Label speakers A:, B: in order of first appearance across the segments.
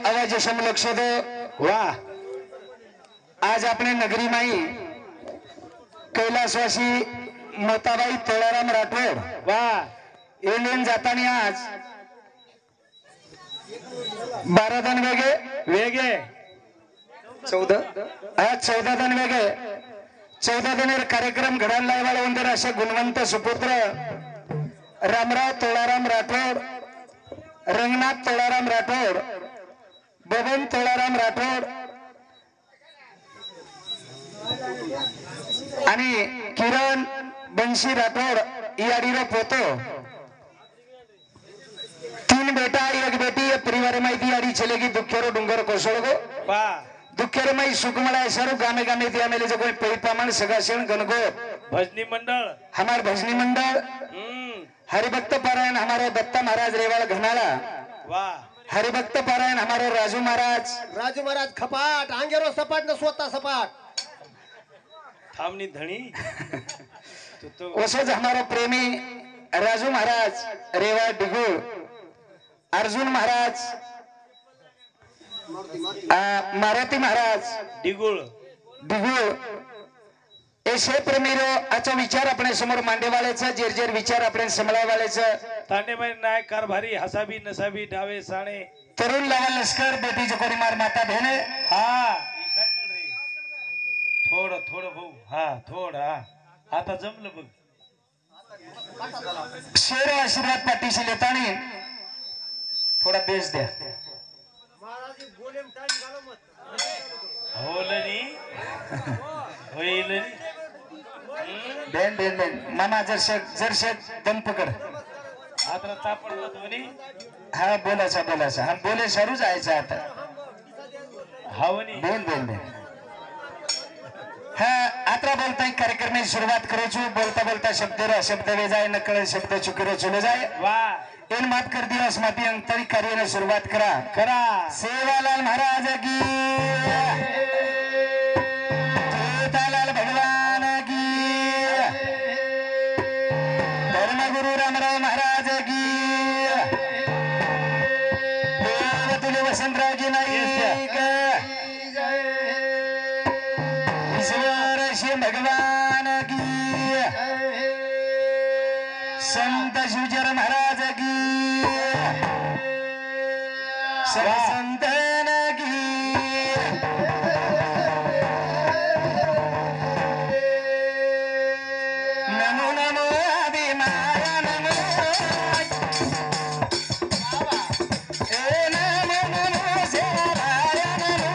A: आवाज शम लक्ष दो वाह। आज अपने नगरी माई कैलासवासी मताबाई तोळाराम राठोड वाह एलियन जातानी आज 12 जण वेगे 14 जण वेगे 14 जण कार्यक्रम घडायला लावायला वंदर असे गुणवंत सुपुत्र रामराव तोळाराम राठोड, रंगनाथ तोळाराम राठोड, बबन तोळाराम राठोड आणि किरण बंशी राठोड याडीरो पोतो 3 बेटा 1 बेटी ये परिवार माहिती याडी चलेगी दुखेरो डुंगर कोसळगो वाह दुखेरो माई सुकमला सरो गामे गामे दिया मेले जो कोई पैपामन सगाशण गणगो
B: भजनी मंडल
A: हमार भजनी मंडल हरिभक्त पारायण हमारे दत्ता महाराज रेवाड़ घनाला वाह हरिभक्त पारायण हमारे राजू महाराज खपाट आंगेरो सपाट न स्वतः सपाट
B: थामनी धनी
A: तो ओसोज हमारो प्रेमी राजू महाराज रेवाड़ डिगुळ अर्जुन महाराज मारुती महाराज
B: डिगुळ
A: ऐसे प्रेमीरो आजचा विचार अपने समोर मांडेवाळेचा जेर विचार अपने समलावाळेचा
B: तांडेबाई नायक कारभारी हसाबी नसाबी डावे साणे
A: तरुण लाल लष्कर बेटी जकोरी मार माता बहने
B: हा थोडं भाऊ हा थोडं हा आता जमलं बघ
A: शेर आशीर्वाद पाठीशी लेतानी थोडा बेस द्या
B: होईल
A: बेन मामा जरशेक दम पकड
B: आता तापडला दोन्ही
A: हा बोलायचा हा बोले सरू जायचा आता
B: हावनी
A: बेन हा आता बोलता कार्यक्रम सुरुवात करू बोलता शब्द वे जाए नकळ शब्द चुकीरो चलो जाए
B: वाह
A: इन मात कर दिवस माती अंतरी कार्य सुरुवात करा सेवालाल महाराज की जोतालाल भगवान की धर्मगुरु रामराव महाराज की तुले वसंतराव जी नाईक ईश्वर श्री भगवान की संत शिवचर महाराज की संतन की नमो नमो आदि माया नमो ए नमो नमो सेवाया नमो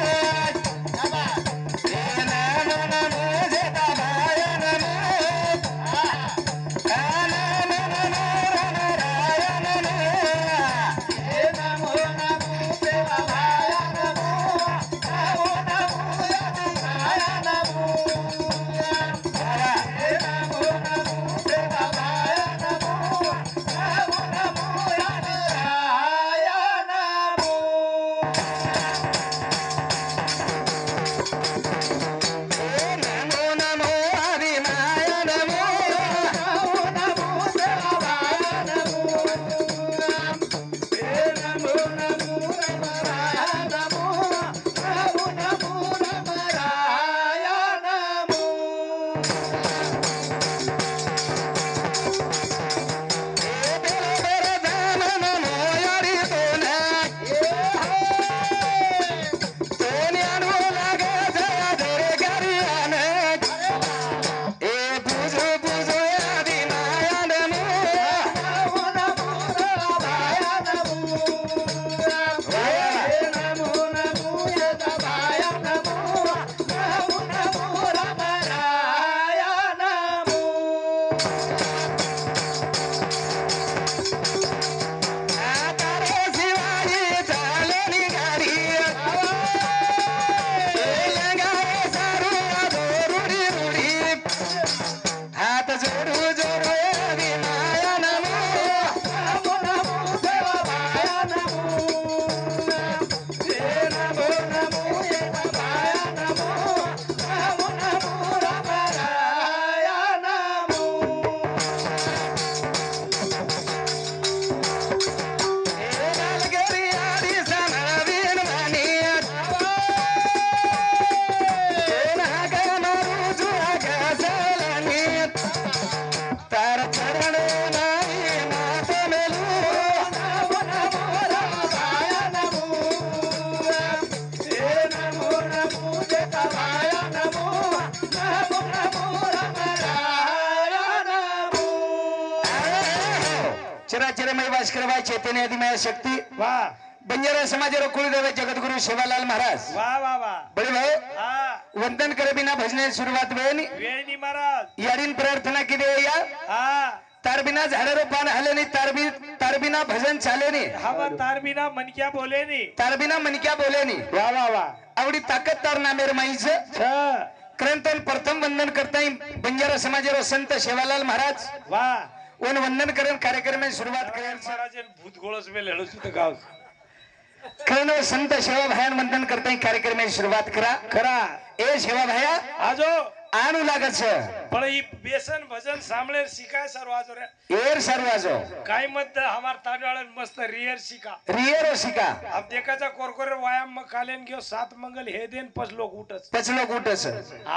A: ए नमो नमो सेवाया नमो भास्करबाई चैतन्य आदि माया शक्ती
B: वा
A: बंजारा समाज कुलदेव जगद्गुरु शिवालाल महाराज
B: वा वा वा
A: बड़े भाऊ
B: हा
A: वंदन करे बिना भजने सुरुवात वेनी
B: वेणी महाराज
A: यारीन प्रार्थना की दे या
B: हा
A: तार बिना झाडारो पान हले नहीं तार बिना भजन चाले नहीं
B: हवा तार बिना मन क्या बोले नी
A: तार बिना मन क्या बोले नहीं
B: वा वा वा
A: आवडी ताकद तार ना मेरे माईच
B: छ
A: करंतन प्रथम वंदन करता बंजारा समाज संत शिवालाल महाराज
B: वा
A: उन वंदन करण कार्यक्रम में शुरुआत करेल
B: महाराज भूत गोळस में लढू सुद्धा गाव
A: करण संत सेवा भयान वंदन करता कार्यक्रम में शुरुआत करा
B: खरा
A: ए सेवा भया
B: आजो
A: आणू लागत छ
B: पण ई बेसन भजन सामळे शिकाय सर्व आजो रे
A: एर सर्वाजो
B: काय मत हमार ताडवाळन मस्त रियर शिका
A: रियरो शिका
B: अब देखाचा कोरकोरे व्यायाम मग कालेन गयो 7 मंगल हे देन पस लोक उठच
A: पचलो कुटस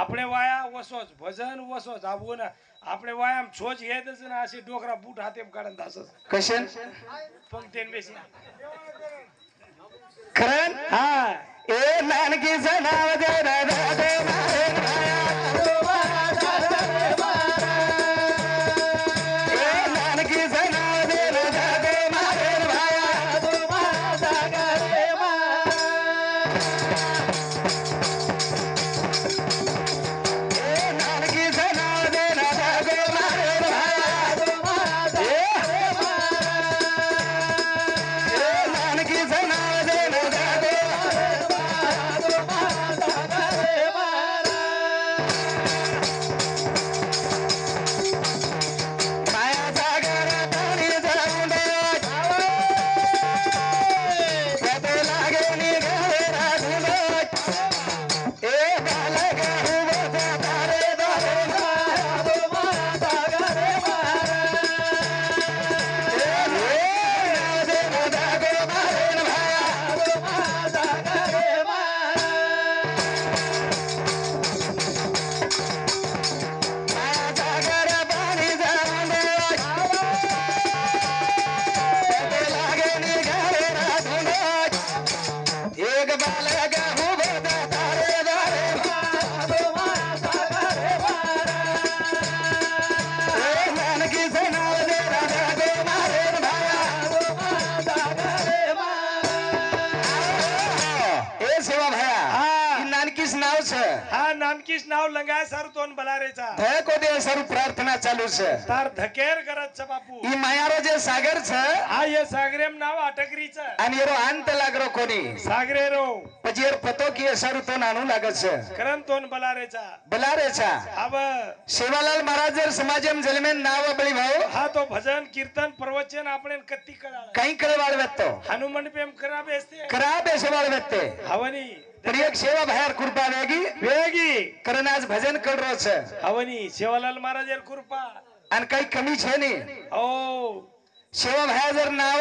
B: આપણે વાયા વસોજ ભજન વસોજ આવું ને આપણે વાયામ છોજ હે દસ ને આસી ડોકરા બૂટ હાથેમ કાઢન દાસ
A: कशन
B: પંક્તિન બેસી
A: करण
B: હા
A: ए नानकी जनाव दे दे मारे भाया ए नानकी जनाव दे दे मारे भाया ए नानकी जनाव दे दे मारे भाया ए नानकी जनाव दे दे माया जागर पाणी जाऊन पद लागे निघाले राधून ए बालक उभं तारे दारे माया जागर पाणी जाऊन पद लागे निघाले राधून एक बालक उभं तारे दारे ए नानकी जनाव दे दे मारे भाया ए सेवा भया
B: हा.
A: ई नानकीस नाव छ
B: હા નાનકીશ નાવ લંગાય સારું તોન બલારેचा
A: भय को दे सरू प्रार्थना चालू छ
B: તાર ધકેર કરત છે બાપુ
A: ई मायारो जे सागर छ
B: આ ये સાગરેમ નાવ અટકરી છે
A: आणि एरो अंत लागरो कोणी
B: સાગરે રો
A: पजेर पतो की सरू तो नानू लागत छ
B: કરન તોન બલારેचा
A: बलारे छ
B: अब
A: सेवालाल महाराज जर समाजम जलमेन नाव बळी भाऊ
B: હા તો ભજન કીર્તન પ્રવચન આપણે કત્તી કળાળ
A: काही कडे वाळवेतो
B: હનુમન પેમ કરા બેસતે
A: करा बेसे वाळवेते
B: હવની
A: पण एक सेवा भयार कृपा वेगी
B: વેગી
A: कारण आज भजन कडरो छ
B: હવની સેવાલાલ મહારાજ કૃપા
A: आणि काही कमी छे नाही
B: ઓ
A: सेवा भया जर नाव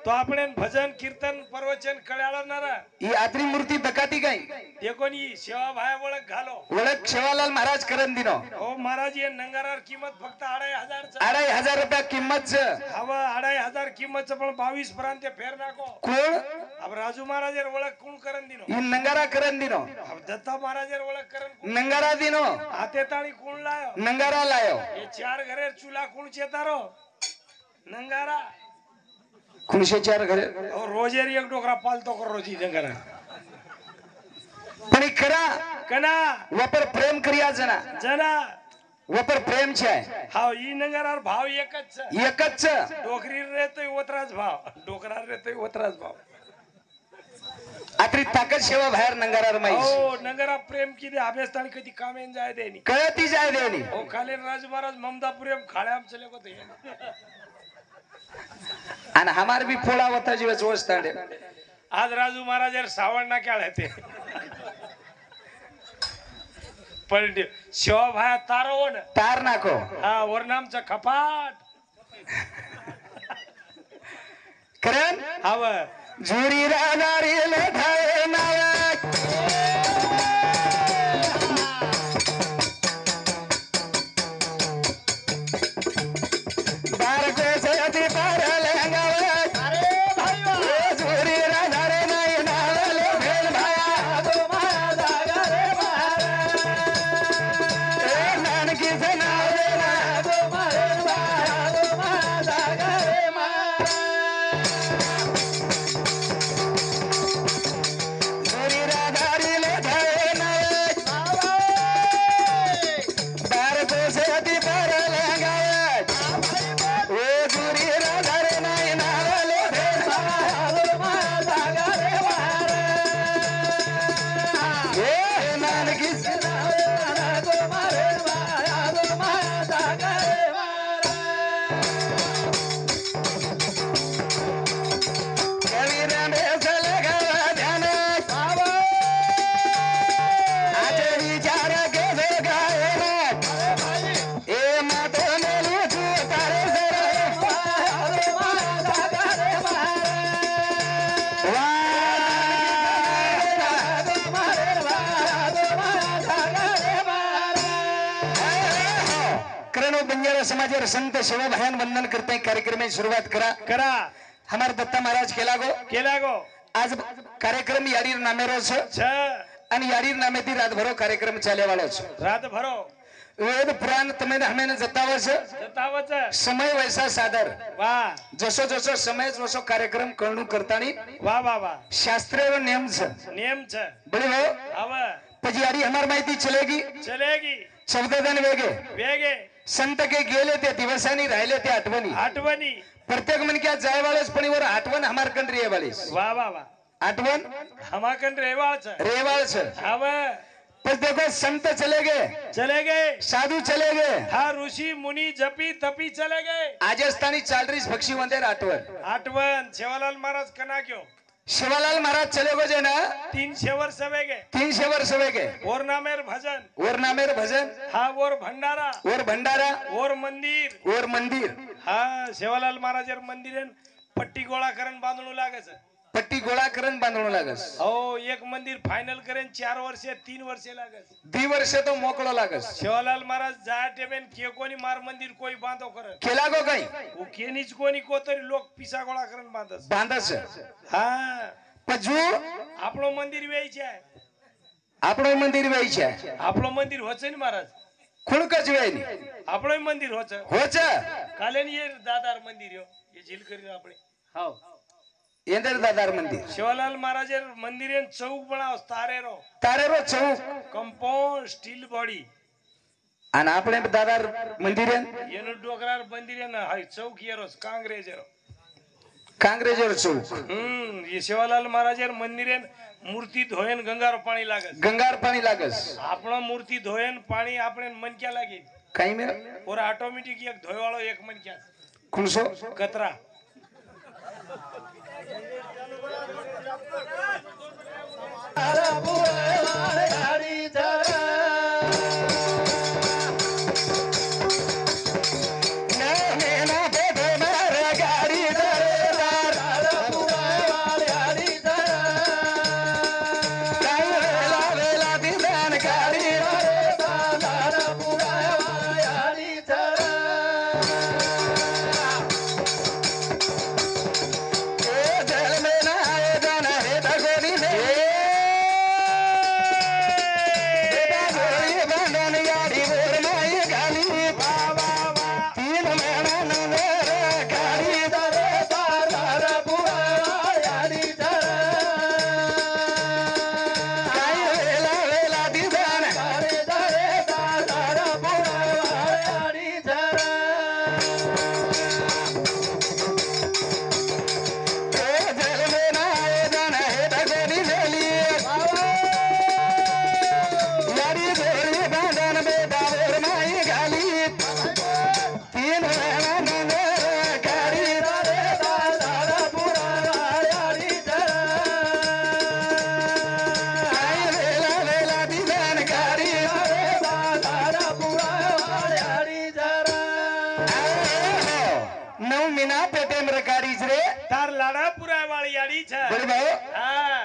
B: તો આપણે ભજન કીર્તન પ્રવચન કળાળનારા
A: ही आत्री मूर्ती दकाती काही
B: દેખોની સેવા ભાઈ ઓળખ ઘાલો
A: ओळख सेवालाल महाराज करन दिनो
B: ઓ મહારાજ એ નંગારાર કિંમત ફક્ત 2500 છે
A: 2500 रुपया किंमत छ
B: હવે 2500 કિંમત છે પણ 22 પ્રાંતે ફેર નાખો
A: कोण
B: હવે રાજુ મહારાજ એ ઓળખ કોણ કરન દીનો
A: ही नंगारा करन दिनो
B: હવે દત્તા મહારાજ એ ઓળખ કરન કોણ?
A: नंगारा दिनो
B: હાથે તાળી કોણ લાયો
A: नंगारा लायो
B: એ ચાર ઘરે ચૂલા કોણ છે તારો નંગારા
A: खुणशे चार घरे
B: હવે રોજે એક ડોકરા પાલતો કરો જી નંગારા
A: पण ही करा
B: કના
A: वापर प्रेम क्रिया जना
B: जना
A: वापर प्रेम छे
B: હા ઈ નંગારાર ભાવ એક જ છે
A: एकच छ
B: ડોકરી રે તો ઓતરાજ ભાવ ડોકરા રે તો ઓતરાજ ભાવ
A: आत्री ताकद सेवा बाहेर नंगारार माई
B: हो नंगारा प्रेम किती अभ्यासतानी कधी कामेन जाय देनी
A: कळती जाय देनी
B: हो खाली राजू महाराज ममता प्रेम खाड्याम चले को ते
A: आणि हमार भी फोडा होता जीवच वस्ताडे
B: आज राजू महाराज यार सावण ना क्या ते पण शिवा भाया तारो हो ना
A: तार नाको
B: हा वरनामचा खपाट
A: करण
B: हव
A: जुरी राजारी लढाये नायक बारको सती पारले अंगावत अरे भाईवा जुरी राजारे नाही नाले भेल भाया तुम्हाला जागा रे महाराज ए नानकी जनाव रे तुम्हाला जागा रे महाराज समाज संत सेवा भयान वंदन करते कार्यक्रम में शुरुआत करा हमारे दत्ता महाराज केला गो आज कार्यक्रम यारी नामे रो અને યારી નામેથી રાત ભરો કાર્યક્રમ ચાલે વાળો છે
B: રાત ભરો
A: વેદ પુરાણ તમે હમેને જતાવે છે સમય વૈસા સાદર
B: વાહ
A: જસો જસો સમય જસો કાર્યક્રમ કરણું કરતાની
B: વાહ વાહ વાહ
A: શાસ્ત્રીય નિયમ છે બળી હો
B: હવે
A: પછી યારી हमार माहिती चलेगी शब्ददान वेगे संत के गेले ते दिवसानी राहिले ते आठवणी प्रत्येक मन क्या जाय वाळेस पण वर आठवण हमार कंट्री आहे वाळेस
B: वाह वाह वाह
A: आठवण
B: हमाकन रेवाल
A: छे
B: अब
A: बस देखो संत चले गए साधु चले गए
B: हाँ ऋषि मुनि जपी तपी चले गए
A: आजस्थानी चालरीस पक्षी वंदेर
B: आठवण सेवालाल महाराज कना क्यों
A: शिवालाल महाराज चले गए ना
B: 300 वर्ष वे गए और नामेर भजन हाँ और भंडारा और मंदिर हाँ सेवालाल महाराज मंदिर पट्टी गोळा करण बांधणू लागे
A: पट्टी गोळा करण बांधणू लागस
B: हो एक मंदिर फाइनल करेन 4 वर्ष 3 वर्ष लागस
A: 2 वर्ष तो मोकळो लागस
B: शिवालाल महाराज जा टेबेन के कोणी मार मंदिर कोई बांधो करे
A: केला गो काही
B: वो केनीच कोणी कोतरी लोक पिसा गोळा करण बांधस हां
A: पजू
B: આપણો મંદિર વેઈ છે આપણો મંદિર હોચે ને महाराज
A: खुणकच वेनी
B: આપણો મંદિર હોચે કાલે ની એ દાદાર મંદિર એ झील કરી આપણે हां
A: येंदर दादार मंदिर
B: शिवालाल महाराज मंदिर चौक बनाव
A: तारेरो चौक
B: कंपाउंड स्टील बॉडी
A: आणि આપણે દાદાર મંદિર
B: એનું ડોકરાર મંદિર ને હાઈ ચૌક યરો
A: कांग्रेजर चौक
B: ये शिवालाल महाराज मंदिर मूर्ति धोयन गंगार पाणी लागस आपणो मूर्ति धोयन पाणी આપણે मन क्या लागे
A: काही मेरा
B: और ऑटोमेटिक एक धोयवाळो एक मन क्या
A: कुणसो
B: कतरा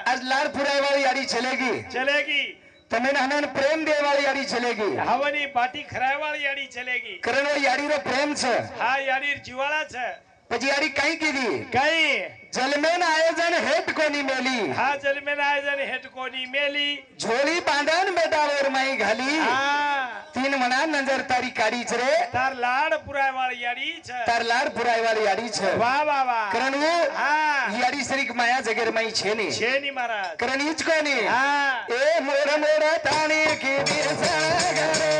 A: आज लाड़ पुराई वाली यारी चलेगी तमें हमें प्रेम दे वाली यारी चलेगी
B: हवनी बाटी खराय वाली यारी चलेगी
A: करण वाली यारी रो प्रेम छे
B: हाँ यारी जीवाला छे
A: પછી यारी कई कीधी
B: कई
A: जलमेन आयोजन हेट कोनी मेली
B: हाँ जलमेन आयोजन हेट कोनी मेली
A: झोली बांधन बेटा और माई घाली
B: हाँ
A: 3 मना नजर तारी काड़ी छे
B: तार लाड़ पुराय वाली यारी छे वाह वाह वाह
A: करण वो
B: हाँ
A: यारी शरीक माया जगेर माई छे नी
B: महाराज
A: करण इच कोनी
B: हाँ
A: ए मोर तानी की बिरसण घरे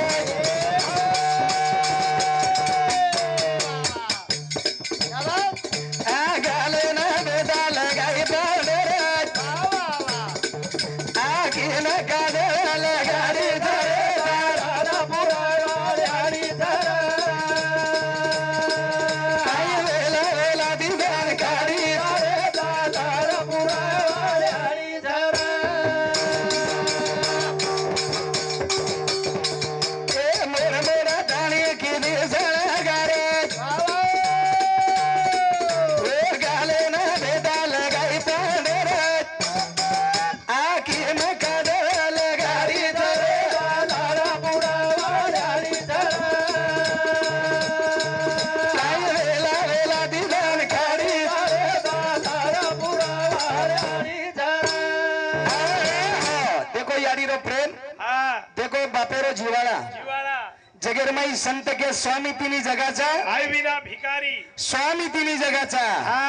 A: देखो यारी रो प्रेम,
B: हा
A: देखो बापेरो जिवाळा
B: जिवाळा
A: जगेरमाई संत के स्वामी तिनी जगाचा,
B: आई विना भिकारी
A: स्वामी तिनी जगाचा,
B: हा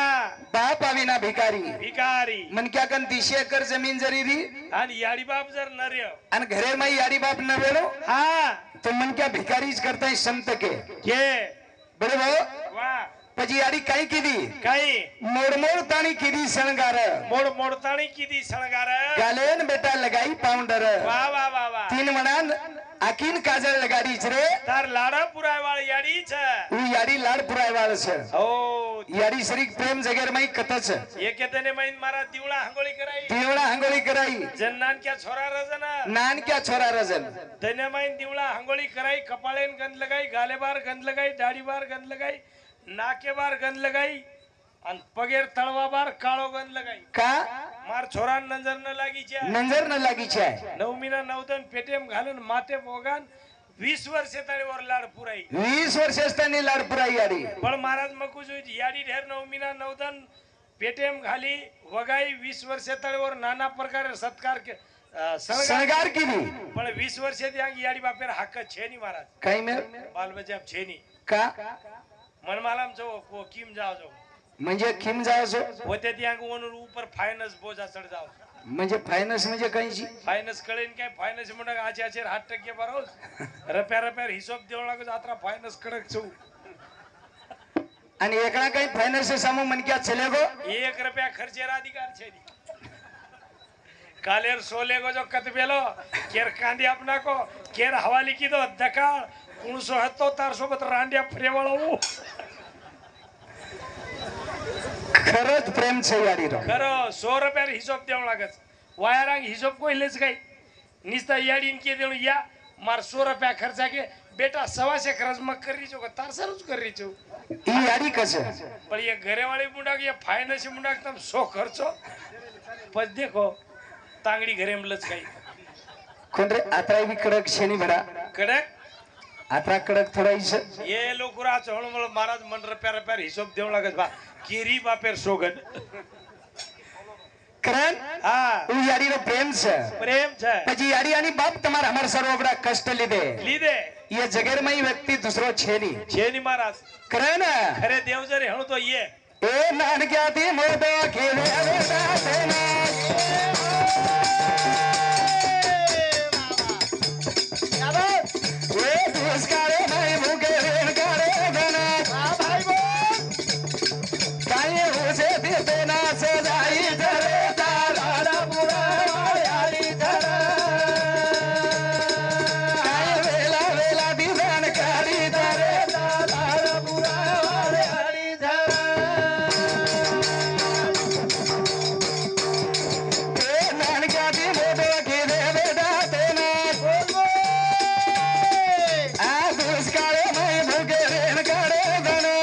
A: बाप विना भिकारी.
B: भिकारी
A: मनक्याकन 30 एकर जमीन जरी री
B: आणि याडी बाप जर नर्य
A: आणि घरे माई यारी बाप न वेळो
B: हा
A: तो मनक्या भिकारीच करताय संत के बरोबर.
B: वा
A: પછી યારી કઈ કીધી
B: કઈ
A: મોડ તાણી કીધી શણગાર
B: મોડ મોડતાણી કીધી શણગાર
A: ગાલેન બેટા લગાઈ પાઉન્ડર
B: વાહ વાહ વાહ વાહ
A: तीन મણાન આકીન કાજળ લગાડી છે રે
B: તાર લાડા પુરાય વાળી યાડી છે
A: હું યારી લાડ પુરાય વાળ છે
B: ઓ
A: યારી શરીક પ્રેમ જગેર માં કથ છે
B: એ કે તને મઈન મારા દીવડા હંગોળી કરાઈ
A: દીવડા હંગોળી કરાઈ
B: જન્નાન ક્યા છોરા રજના
A: નાન ક્યા છોરા રજન
B: તને મઈન દીવડા હંગોળી કરાઈ કપાળેન ગંધ લગાઈ ગાલે બાર ગંધ લગાઈ દાઢી બાર ગંધ લગાઈ નાકે બાર ગંધ લગાઈ અને પગેર તળવા બાર કાળો ગંધ લગાઈ
A: का
B: માર છોરા નજર ન લાગી છે
A: નંજર ન લાગી છે
B: નવમીના નવદન પેટેમ ઘાલન માથે પોગાન 20 વર્ષે તારી ઓર લાડ પુરાઈ
A: 20 વર્ષ સ્તની લાડ પુરાઈ યારી
B: પણ મહારાજ મકુ જોઈ યાડી ઢેર નવમીના નવદન પેટેમ ઘાલી વગાઈ 20 વર્ષે તારી ઓર નાના પ્રકારે સત્કાર કે
A: શણગાર કીધી
B: પણ 20 વર્ષે ત્યાં યાડી બાપેર હક છે ની મહારાજ
A: કઈ મે
B: બાલ બજાબ છે ની
A: का
B: મનમાલામ જો કો કિમ જાવ જો
A: म्हणजे खिम जाओ છો
B: પોતે ત્યાં ઓનર ઉપર ફાઇનાન્સ બોજા ચડ જાવ
A: म्हणजे फायनान्स म्हणजे काही जी
B: ફાઇનાન્સ કળીને કાય ફાઇનાન્સ મોટા આચે આચે 8% ભરો રપેર હિસાબ દેવા લાગે આતરા ફાઇનાન્સ કડક છું
A: आणि एकला काही फायनान्स सामू मन क्या चलेगो
B: 1 રૂપિયા ખર્ચેરા અધિકાર છે ની કાલેર સોલેગો જો કતબેલો કેર કાંદી આપના કો કેર હવાલી કીધો દકાળ 970 400 રાંડિયા ફરેવાળો
A: खरंच प्रेम છે यारी रो
B: ખરો 100 રૂપિયા હિસાબ દેવા લાગે વાયરાંગ હિસાબ કોઈ લેજ ગઈ નિસ્તા યાડીન કે દેણું યા માર 100 રૂપિયા ખર્ચા કે બેટા સવાસે ખર્ચ મ કરી છો કે તાર સરું કરી છો
A: ई यारी कसे
B: પણ એ ઘરે વાળી મુંડા કે ફાઇનાન્સ મુંડા તમ 100 ખર્ચો પછી દેખો તાંગડી ઘરે એમ લચ ગઈ
A: कोण रे आत्राई बी कडक शेनी भरा
B: કડક
A: आत्रा कडक थोडाई છે
B: એ લોકો રા ચહણમળ મહારાજ મન રૂપિયા હિસાબ દેવા લાગે બા કેરી બાપેર સોગન
A: કરણ
B: હા
A: उ यारी रो प्रेम છે
B: પ્રેમ છે
A: પછી यारी आणि बाप તમાર हमार सर्व बड़ा कष्ट લીધે
B: લીધે
A: ये जगेरमयी व्यक्ति दूसरो छेनी
B: છે ની મહારાજ
A: करण
B: ખરે દેવજરે હણું તો એ
A: ए नान क्या थी मोदो खेले बेटा तेना ए दुष्कारे भाई भूखे रेण करे धना भाई बो काये होसे देते ना सजाई धरे तारा पूरा यारी धरा काये वेला वेला दीवान कारी धरे तारा पूरा यारी धरा ए नान क्या थी मोदो खेले बेटा तेना आ दुष्काळे भाई भूखे रेण करे धना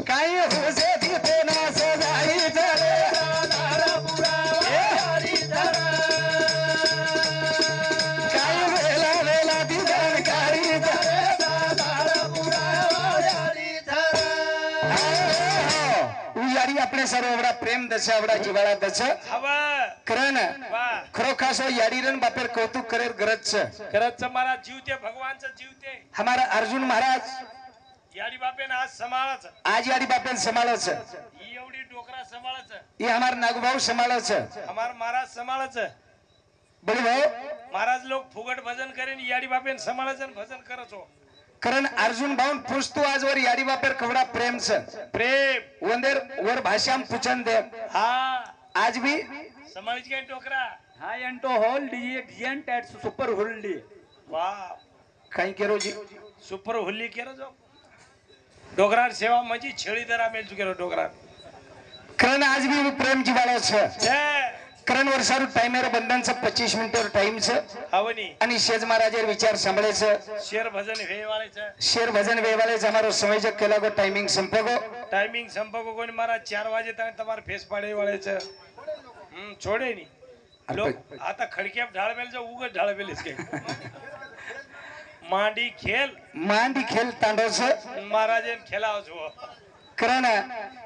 A: काही होसे देते ना सजाई धरे तारा पूरा यारी धरा काही वेला वेला दीवान कारी धरे तारा पूरा यारी धरा यारी આપણે સરોવડા પ્રેમ દશે આવડા જીવાળા દશે
B: હવે
A: કરણ
B: વાહ
A: ખરો ખાસો યારીરન બાપેર કૌતુક કરે ગરજ છે
B: કરત મારા જીવતે ભગવાન છે જીવતે
A: हमारा अर्जुन महाराज
B: યાડી બાપે ને હાથ સંભાળે છે
A: आज यारी बापेन संभाळे છે
B: ઈ એવડી ડોકરા સંભાળે છે
A: ये हमार नागभाऊ संभाळे છે
B: અમાર મહારાજ સંભાળે છે
A: बोली भाऊ
B: મહારાજ લોક ફુગટ ભજન કરીને યાડી બાપે ને સંભાળે છે ને ભજન કરો છો
A: कारण अर्जुन भाऊन पुसतो आजवर यारी बापेर कवडा प्रेम છે
B: પ્રેમ
A: वंदेर वर भाषाम पूछन दे
B: હા
A: आज भी
B: સંભાળી જ કઈ ડોકરા
C: हाय अंटो होल डी डिएंट एट सुपर होल्डी
B: વાહ
A: काही केरो जी
B: સુપર હોલી કેરો છો ડોકરા સેવા મજી છેડી દરા મેલ ચુકેરો ડોકરા
A: कारण आज भी प्रेम जीवाळा છે
B: છે
A: कारण वर्षारू टाइमेर बंधनचं 25 मिनिटवर टाइम છે
B: હવની
A: आणि शेज महाराजेर विचार सांभाळे છે
B: શેર ભજન હે વાળે છે
A: शेर भजन वेवाले અમારો સંયોજક કેલાગો टाइमिंग संपगो
B: ટાઈમિંગ સંપર્કો કોઈને મારા 4 વાગે તમે તમાર ફેસ પાડે વાળે છે છોડે ની લોક આ તો ખડકેપ ઢાળ મેલ જો ઉગર ઢાળ મેલીસ કે માંડી ખેલ
A: માંડી ખેલ તાંડો છે
B: મહારાજે ખેલાવ છો
A: कारण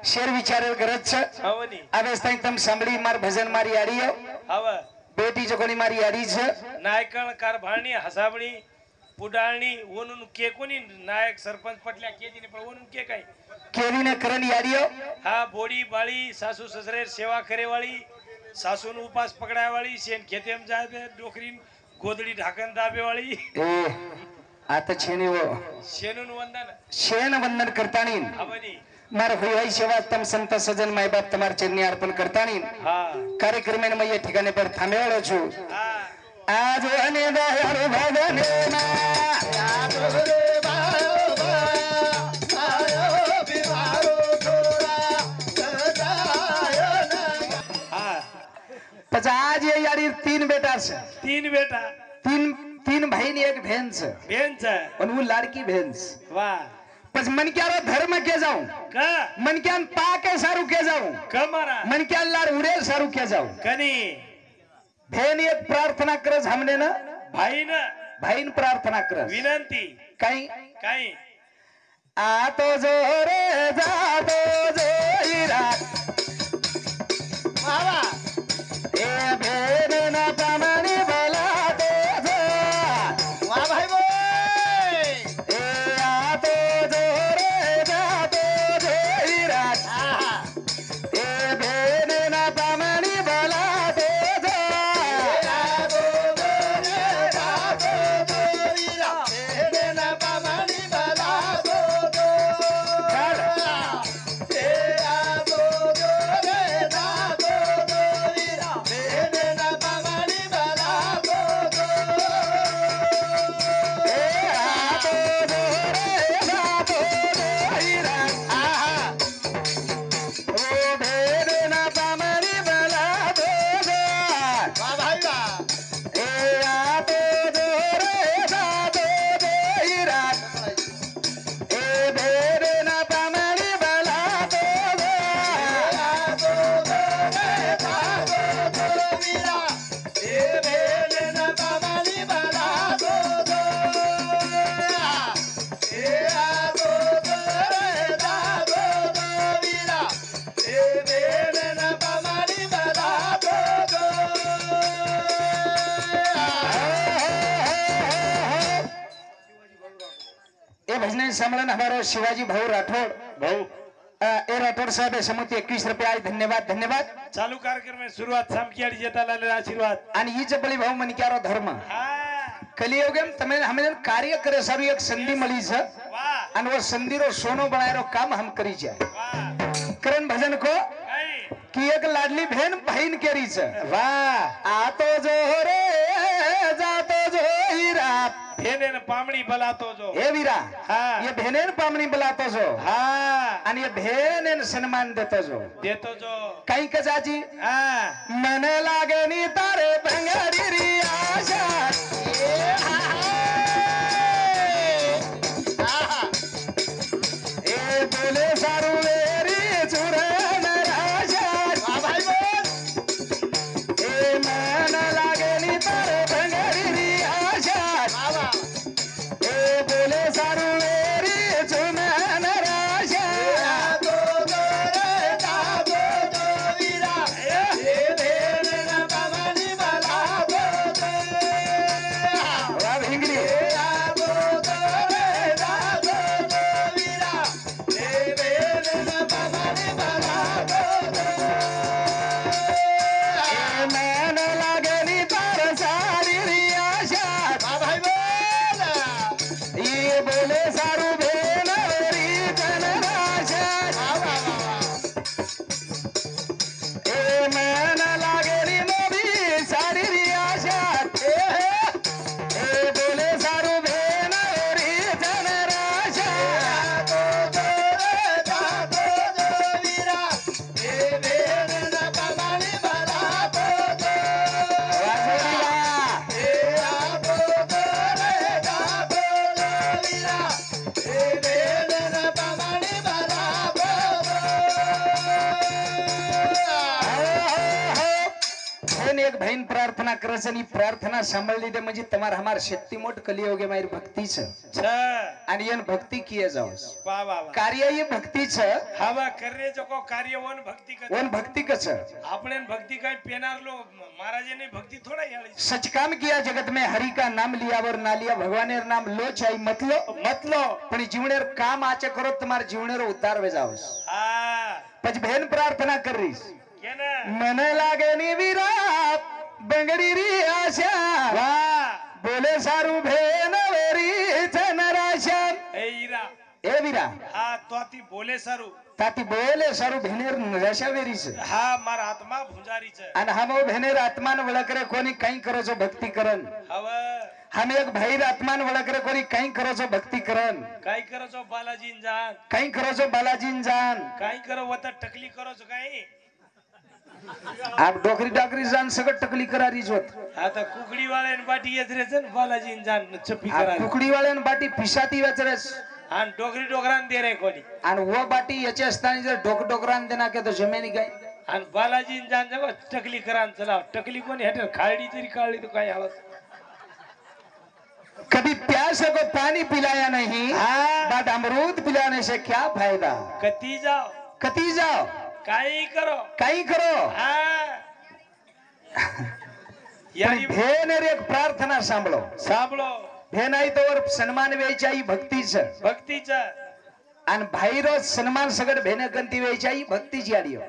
A: शेर विचारेर गरज છે
B: હવની
A: આવે સ્થાઈ તમ સાંભળી માર ભજન મારી આડીયો
B: हव
A: बेटी कोणी मारी याडीच
B: नायकण कारभारणी हसाबणी पुडाळणी ओनून के कोणी नायक सरपंच पटल्या केजीने पण ओनून के काय
A: केलीने करण याडियो
B: हा बोडी बाळी सासू ससरे सेवा करेवाळी सासून उपास पकडायवाळी शेण खेतेम जाय डोकरीन गोदडी ढाकन दाबेवाळी
A: ए आता छेने वो
B: शेणून वंदन
A: शेण वंदन करतानी
B: हवनी
A: मार हुई सेवा तम संत सजन माय बाप तमार चरणी अर्पण करतानी
B: हा
A: कार्यक्रम में मैं ये ठिकाने पर थांबेवाळो छु
B: हा
A: आज अने दयाळु भगने ना आज रे बाबा आयो बिवारो थोड़ा सजायन
B: हा
A: पछ आज ये यारी तीन बेटा से
B: तीन बेटा
A: तीन भाई ने एक बहन से
B: बेंच
A: और वो लड़की बहन से
B: वाह
A: पछ मन क्या रो धर्म के जाऊं
B: का
A: मन क्या पा के सारू के जाऊं
B: कमारा
A: मन क्या लार उड़े सारू के जाऊं
B: कनी
A: बहन एक प्रार्थना करज हमने ना
B: भाई न
A: भाईन प्रार्थना करज
B: विनंती
A: काही
B: काही
A: आ तो जो रे जा तो जो इरा बाबा ए बहन ना पामनी भला तो जो वाह भाई बोय ए आ तो जो रे जा तो जो इरा ए बहन ना पामनी भला तो जो आ तो जो रे जा तो जो इरा बहन ना पामनी भला तो जो ए आ तो जो रे जा तो जो इरा बहन ना पामनी भला तो जो ए आ तो जो रे जा तो जो इरा आहा ओ बहन ना पामनी भला तो जो वाह भाई वाह ए आ तो जो रे जा तो जो इरा ए बहन ना पामनी भला तो जो आ तो जो रे जा तो जो इरा ए बहन ना पामनी भला तो जो ए आ तो जो रे जा तो जो इरा ए बहन ना पामनी भला तो जो ए भजन सम्मेलन हमारा शिवाजी भाऊ राठौड़
B: भाऊ
A: ए राठौड़ साहब समूह 21 रुपये आज धन्यवाद धन्यवाद
B: चालू कार्यक्रम में सुरुवात सामकी जेता लाले आशीर्वाद
A: आणि ही जबली भाऊ मनक्यारो धर्म
B: हा
A: कलियुगम तमे हमें कार्य करे सारू एक संधि मળી છે
B: वाह
A: અને वो संधि रो सोनो बनायरो काम हम करी जाए
B: वाह
A: करण भजन को
B: काही
A: कि एक लाडली बहन बहन केरी છે वाह आ तो जो रे जा तो जो हीरा
B: फेने न पामणी बलातो जो
A: हे वीरा
B: हाँ।
A: ये बहनेन पामणी बोलातो जो
B: हा
A: आणि ये बहनेन सन्मान देतो जो
B: देतो जो
A: काही कजाजी
B: हा
A: मन लागे नी तारे भंगारी री आशा ए बोले सारू मेरी चुरन राशा भाई बोल ए मन लागे नी तारे भंगारी री आशा ए बोले सारू मेरी चुरन राशा तो रे ता तो वीरा ए भेन ना पावनी बाला तो वा भिंगरी बोले सारू भेन री जन राशा ए मन लागे री मोदी सारी री आशा ए बोले सारू भेन री जन राशा तो रे ता तो वीरा ए भेन ना पावनी बाला तो भेन एक बहन प्रार्थना करस आणि प्रार्थना सांभाळली ते म्हणजे तुम्हार हमार शक्ति मोठ कलियोगे मायर भक्ति छ आणि यन भक्ति किए जाओस
B: वाह वाह वाह
A: कार्य ये भक्ति छ
B: हवा करने जो को कार्य वन भक्ति का
A: वन भक्ति कछ
B: આપણે भक्ति का पेनार लो महाराज ने भक्ति थोड़ा याली
A: सच काम किया जगत में हरि का नाम लिया और ना लिया भगवानेर नाम लो चाहि मतलो पण जीवनेर काम आचे करो तुम्हार जीवनेर उद्धार वे जाओस
B: हां
A: पछ भेन प्रार्थना कर रहीस
B: केना
A: मन लागे नी वीरा बंगड़ी री आशा
B: वाह
A: बोले सारू भेन वेरी चनराशा
B: ए ईरा
A: ए वीरा
B: हां तोती बोले सारू
A: ताती बोले सारू भेनेर नशा वेरी छे
B: हां मार आत्मा भुजारी छे
A: आणि हमो भेनेर आत्मान वळकरे कोणी काही करो जो भक्ति करन
B: हवा
A: हम एक भाई आत्मान वळकरे कोणी काही करो जो भक्ति करन
B: काय करो जो बालाजी जान
A: काही करो जो बालाजी जान
B: काय करो वता टकली करो जो काय
A: आप डोकरी डाकरी जान सगळं टकली करारीच होत
B: आता कुकडी वाळेन बाटी येत रे जन बालाजी जान चप्पी
A: आ
B: करा
A: कुकडी वाल्यान बाटी पिसाती वेचरेस
B: आणि डोगरी डोगरान दे रे कोणी
A: आणि वो बाटी याचे असताना जर डोकरान देना के तो जमेनी काय
B: आणि बालाजी जान जग टकली करान चला टकली कोणी हेटर खाळडी तरी काळली तो काय आवाज
A: कभी प्यासे को पानी पिलाया नहीं बट अमरूद पिलाने से क्या फायदा कती जाओ
B: काही
A: करो
B: यानी
A: भेनेर एक प्रार्थना सांभळो भेनाई तो और सन्मान वेचाई भक्तीच आणि भाईरो सन्मान सगळ भेने कंती वेचाई भक्तीची आडियो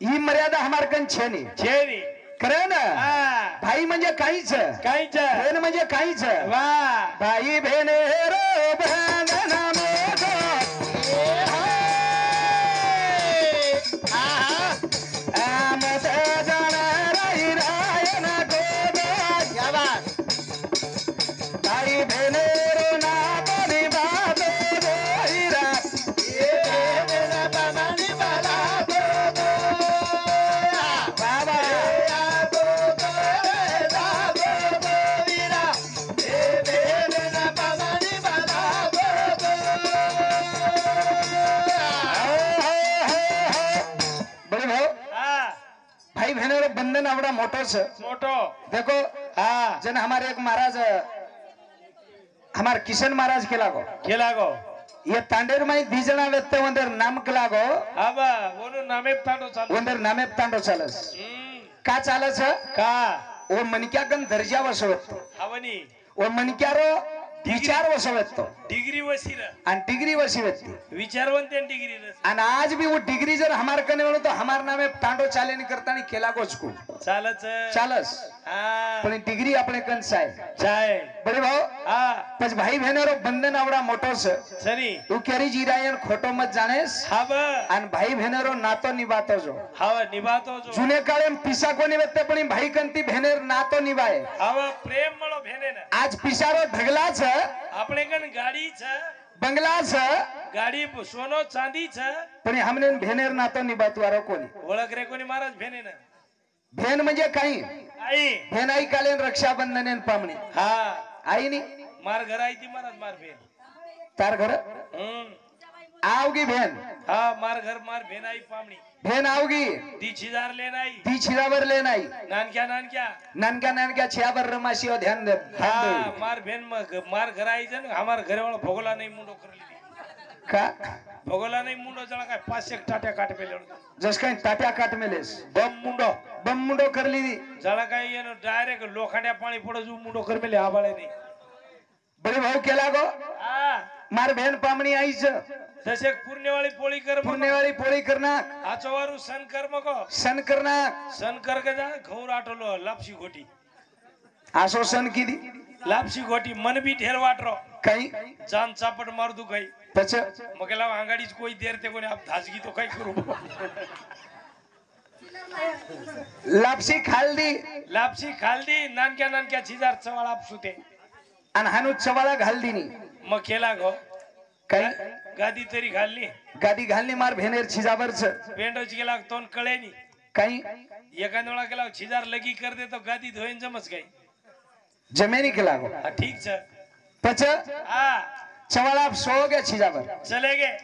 A: ही मर्यादा हमार कन छेनी करे ना भाई म्हणजे काहीच भेन म्हणजे काहीच भाई भेनेरो भांगना मोठो आमत जाणाराई रायना गोदो भाई भेनेरो ना बनी बादो गोहिरा भेनेरा बनी बाला गोदो बाबा भाई बहनों बंधन आवड़ा मोटो देखो जन हमारे एक महाराज हमारे किशन महाराज के लागो ये तांडेर में दीजना व्यक्ति वंदर नाम के लागो वंदर नामे तांडो चालस का चालस का वो मनक्या गन दर्जा वसवत
B: हवनी
A: वो मनक्यारो विचार वसवत
B: डिग्री वसीर
A: आणि डिग्री वसीवत
B: विचारवंते डिग्री
A: आणि आज भी वो डिग्री जर हमार कने म्हणो तो हमार नामे तांडो चाले नहीं करता नहीं केला गोचको चालस पण डिग्री अपने कन चाय बड़े भाऊ पछ भाई बहनों बंधन आवड़ा मोटो सरी तू केरी जीरायन खोटो मत जानेस आणि भाई बहनों नातो निभातो जो जुने काळे पिसा को निवत्ते पण भाई कंती बहनेर नातो निभाए
B: प्रेम मळो भेने
A: आज पिसारो ढगलाच
B: આપણે કન ગાડી છે
A: बंगला छ
B: गाडी सोनो चांदी छ
A: पण हमने भेनेर नातो निभातवारो कोणी
B: ओळख रे कोणी महाराज भेने ना
A: भेन म्हणजे काही
B: आई
A: भेन आई कालेन रक्षाबंधन एन पामणी आई नी
B: मार घर आई ती महाराज मार भेन
A: तार घर आवगी भेन
B: मार घर मार भेन आई पामणी
A: भेन आवगी
B: दी छिदार लेनाई
A: दी छिदावर लेनाई नानक्या छियावर रमाशी हो ध्यान दे
B: मार भेन मार घर आई जन हमार घरे वाला भोगला नहीं मुंडो करली
A: का
B: भोगला नहीं मुंडो जला काय 5 टाट्या काट पेले
A: जस काय टाट्या काट मेलेस बम मुंडो करली
B: जला काय येनो डायरेक्ट लोखंड्या पाणी पडो जू मुंडो कर मेले आबाळे नाही
A: बड़े भाऊ केला गो मार भेन पामणी आई छ
B: तसे पुण्यवाळी पोळी करना आचवारू सन कर के जा घौर आटलो लापसी घोटी
A: आसो सन की दी
B: लापसी घोटी मन भी ढेर वाटरो
A: काही
B: जान चापट मार दू काही
A: पछ
B: मगला आंगाडीच कोई देर ते कोणी आप धासगी तो काही करू
A: लापसी खाल दी नानक्या छिजार चवाळा आपसुते आणि हानु चवाळा घाल दिनी मग केला गो काही गादी तरी घालली मार भेनेर छिजावरच पेंडोच गेला तोन कळेनी काही एखादोळा केला छिजार लगी कर दे तो गादी धोईन जमच काही जमेनी केला गो ठीक छ पछ चवाळा सो गया छिजावर चले गए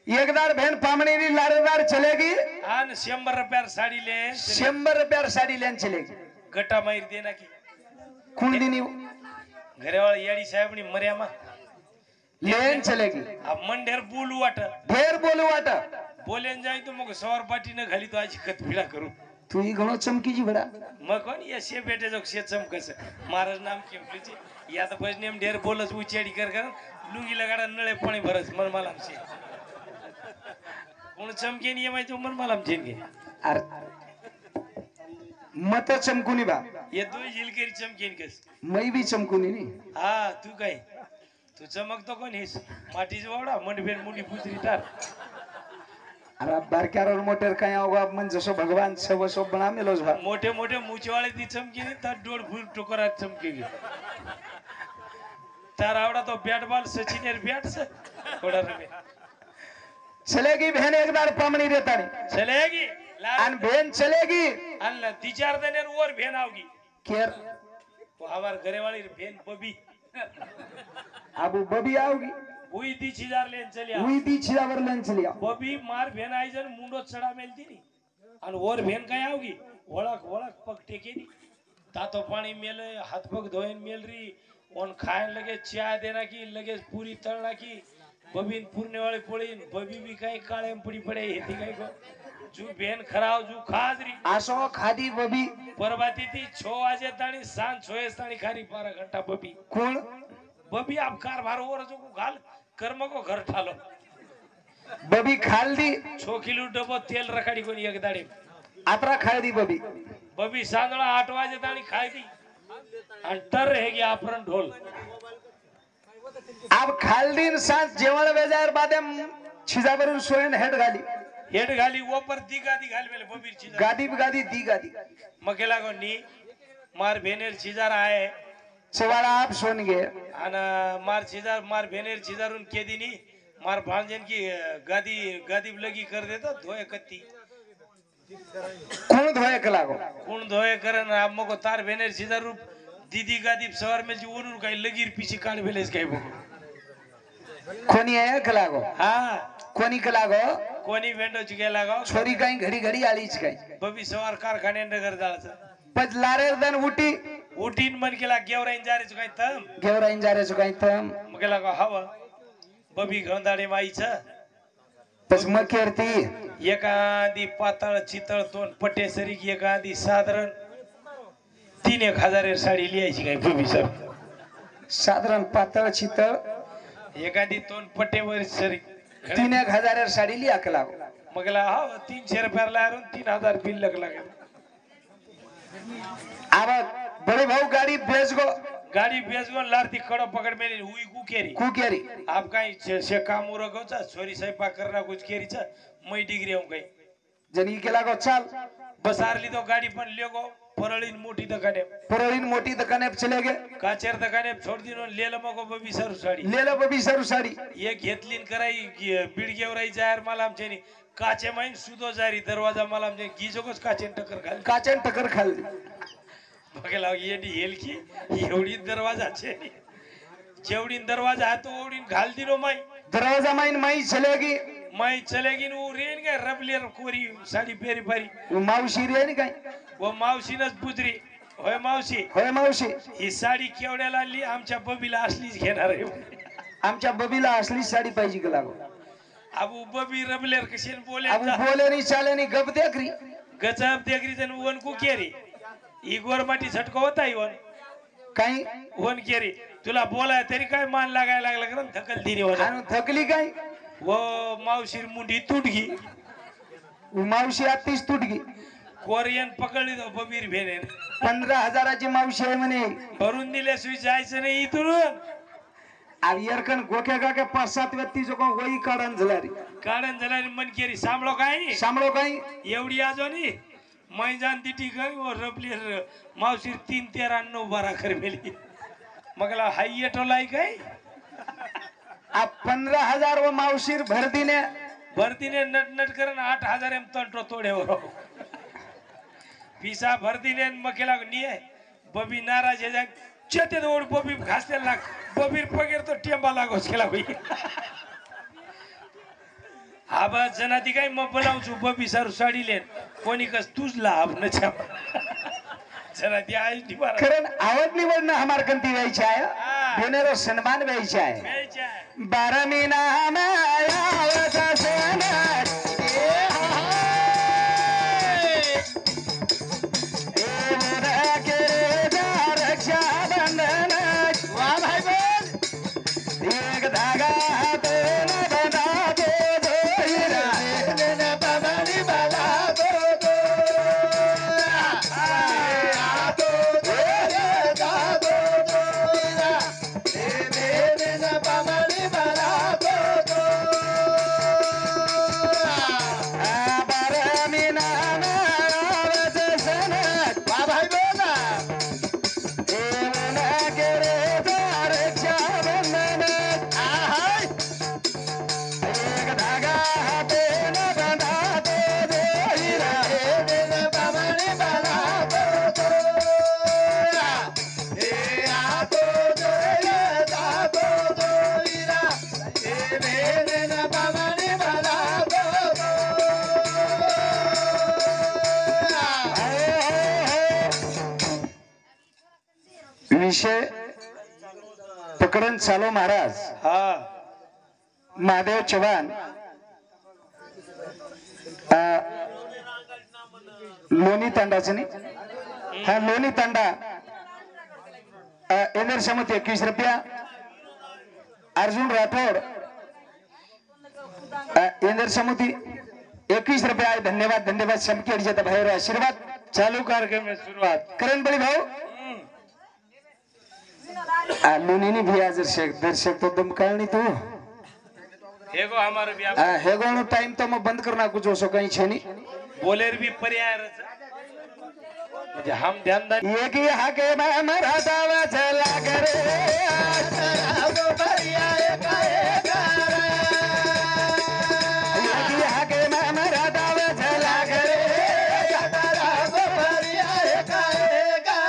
A: एकदार बहन पामणीनी लारेदार चलेगी
B: आन 100 रुपयार साडी ले
A: 100 रुपयार साडी लेन चलेगी
B: गटा मार देना की
A: कुण दिनी
B: घरेवाळ येडी साहेबनी मर्यामा
A: लेन चलेगी
B: अब मन ढेर बोलू वाट
A: ढेर बोलू वाटा
B: बोलेन जाय तो मग सवार पाटी न घाली तो आज कत पिला करू
A: तू ही घणो चमकीजी बडा
B: मग कोण या शे बेटे जो शे चमकस महाराज नाम केमलीची या तर भजनेम ढेर बोलस उचेडी कर लुंगी लगाडा नळे पाणी भरस मन मला शे कोण चमकेन ये माहिती मन मला घे
A: अरे मत चमकुनी बा
B: ये दो हिलकेरी चमकेन कस
A: मै बी चमकुनी नी
B: हा तू काय तू चमकतो कोण हेस माटीच वावडा मंडफेर मुंडी पुसरी टार
A: अरे बारक्यावर मोटर काय अवघा मन जसो भगवान सब सब बना मेलोज भा
B: मोठे मोठे मुचवाळे ती चमकेन तर डोळ फुल टोकरा चमकेगी तार आवडा तो बॅट बॉल सचिनेर बॅट से थोडा रमे
A: चलेगी बहन एक बार पामणी देता नहीं
B: चलेगी
A: अन बहन चलेगी
B: अल्लाह 3-4 दिन और बहन आओगी
A: केर
B: तो हमार घरे वाली बहन बबी
A: अब बबी आओगी
B: हुई 30,000 लेन चलिया
A: हुई दी छिरावर लेन चलिया
B: बबी मार बहन आई जन मुंडो चढ़ा मेलती नी और और बहन काय आओगी ओळख ओळख पग टेकेनी तातो पानी मेले हाथ पग धोयन मेल रही ओन खायन लगे चाय देना की लगे पूरी तळना की बबीन पूर्णे वाली पोळीन बबी भी काही काळेम पडी पडे हेती काही को जू बहन खराव जू खाजरी
A: आसो खादी बबी
B: परबाती थी 6 वाजे ताणी सांज 6 ताणी खारी 12 घंटा बबी
A: कोण
B: बबी आप कारभार और जो को घाल कर्म को घर ठालो
A: बबी खाल दी
B: 6 किलो डबो तेल रखाडी कोणी एक दाडे
A: आत्रा खाल दी बबी
B: बबी सांजळा 8 वाजे ताणी खाय दी आणि तर रहेगी आपरण ढोल
A: अब खाल दिन सांज जेवण बेजार बादे छिजावरून सोयन हेड घाली
B: हेड घाली ऊपर दी गादी घाल मेले बबीर चीज
A: गादी गादी दी गादी
B: मकेला को नी मार भेनेर चिजार आहे
A: सवाला आप सोन गे
B: आणि मार भेनेर चिजारून के दिनी मार भांजन की गादी गादी लगी कर देतो धोए कत्ती
A: कोण धोए लागो
B: कोण धोए करन आप मको तार भेनेर चिजारू दीदी गादी सवार में जी ओनून काही लगीर पिची काढ भेलेस काही बघ
A: कोणी आहे कलागो
B: हा
A: कोणी कलागो
B: कोणी वेंडो चुके लागो
A: छोरी काही घडी घडी आलीच काही
B: बबी सवार कारखाने नगर जाळचं
A: पज लारेर दन उठी
B: उठीन मन केला गेवराईन जारे चुकाय तम
A: घेवराईन जारे काही तम
B: मग केला का हवा बबी घंदाडे माईच
A: पज मकेरती
B: एखादी पातळ चितळ तोंड पट्टे सरी एखादी साधारण 3,000 साडी लिहायची काय बबी सर
A: साधारण पातळ चितळ
B: एखादी तोंड पट्टेवर सरी
A: 3,000 साडी लिया कलागो
B: मग हा 300 रुपयाला लारून 3,000 बिल लग लागेल
A: अब बड़े भाऊ गाड़ी भेज गो
B: गाड़ी भेज गो लारती कड़ो पकड़ मेली हुई
A: कुकेरी
B: आप कहीं से काम उरो गो चा छोरी सैपा करना कुछ केरी चा मैं डिग्री हूं कहीं
A: जनी के लागो चल
B: बसार ली तो गाड़ी पण ले गो परळीन मोठी दुकाने
A: चले गए
B: काचेर दुकाने छोड़ दिनो ले लो मको बबी सरू साडी एक घेतलीन कराई बिडगेवर आई जायर मला आमच्यानी काचे माइन सुदो जारी दरवाजा मला आमचे गीजोगच काचेन टकर खाल बघला येडी हेलकी एवढी दरवाजा छे जेवढी दरवाजा है तो ओढी घाल दिनो माई
A: दरवाजा माई
B: चलेगी नु रेन काय रबलेर कोरी साडी पेरी पारी
A: मावशी रे काय
B: वो मावशीनच बुजरी होय मावशी ही साडी केवढ्याला आणली आमच्या बबीला असलीच घेणार आहे
A: आमच्या बबीला असली साडी पाहिजे का लागो
B: अबू बबी रबलेर कशेन बोले
A: अबू बोले नहीं चाले नहीं गप देखरी
B: गजब देखरी जन वन को केरी ई गोरमाटी झटको होता ही वन
A: काही
B: वन केरी तुला बोलाय तरी काय मान लागायला लागला कारण थकल दिनी होता
A: थकली काय
B: वो मावशी मुंडी तुटगी
A: मावशी आतीच तुटगी
B: कोरियन पकडली तो बबीर भेने
A: 15,000ची मावशी आहे म्हणे
B: भरून दिले सुई जायचं नाही इथून
A: अब यरकन गोक्या का 5-7 व्यक्ती जो को वही काढन झाली
B: मन केरी सांभळो काय एवढी आजोनी मै जान दिटी गई वो रबलेर मावशी 3-13 बारा कर मेली मगला हाई येटोलाई काय
A: अब 15,000 वो मावशीर भरतीने
B: नट करन 8,000 एम तंटो तोडेवर पिसा भरतीने मकेला निये बबी नाराज है जाय चेते ओड बबी घासते लाग बबीर पगेर तो टेंबा लागोस केला होई हा बा जना ती काय मग बोलावचू बबी सर साडी लेन कोणी कस तूच लाभ न जना ती आज निवारा
A: कारण आवड निवडणं हमार कंती व्हायची आहे देणारो सन्मान व्हायची आहे
B: प्यायची आहे.
A: 12 महिना मायावचा सण रक्षाबंधन वा भाई बोल एक धागा हातून बंधा तो दोरीला बाबानी बाला तो दो तो दोरीला बाबानी बाला तो दो 12 महिना मायावचा सण वा भाई बोल विषय पकडून चालो महाराज
B: हा
A: महादेव चव्हाण लोणी तांडाचं नाही हा लोणी तांडा एनर समत 21 रुपया अर्जुन राठोड एनर समती 21 रुपया आहे धन्यवाद धन्यवाद समकी अडजता भाई आशीर्वाद
B: चालू कार्यक्रम में शुरुआत
A: करण बड़ी भाऊ लोनी भी आज दर्शक तो दम कालनी तू
B: हेगो हमारे भी
A: हेगो नो टाइम तो मैं बंद करना कुछ हो सो कहीं छेनी
B: बोलेर भी पर्याय म्हणजे हम ध्यान दा
A: ये की हाके मैं मराठा चला करे गो पर्याय काएगा ये की हाके मैं मराठा चला करे गो पर्याय काएगा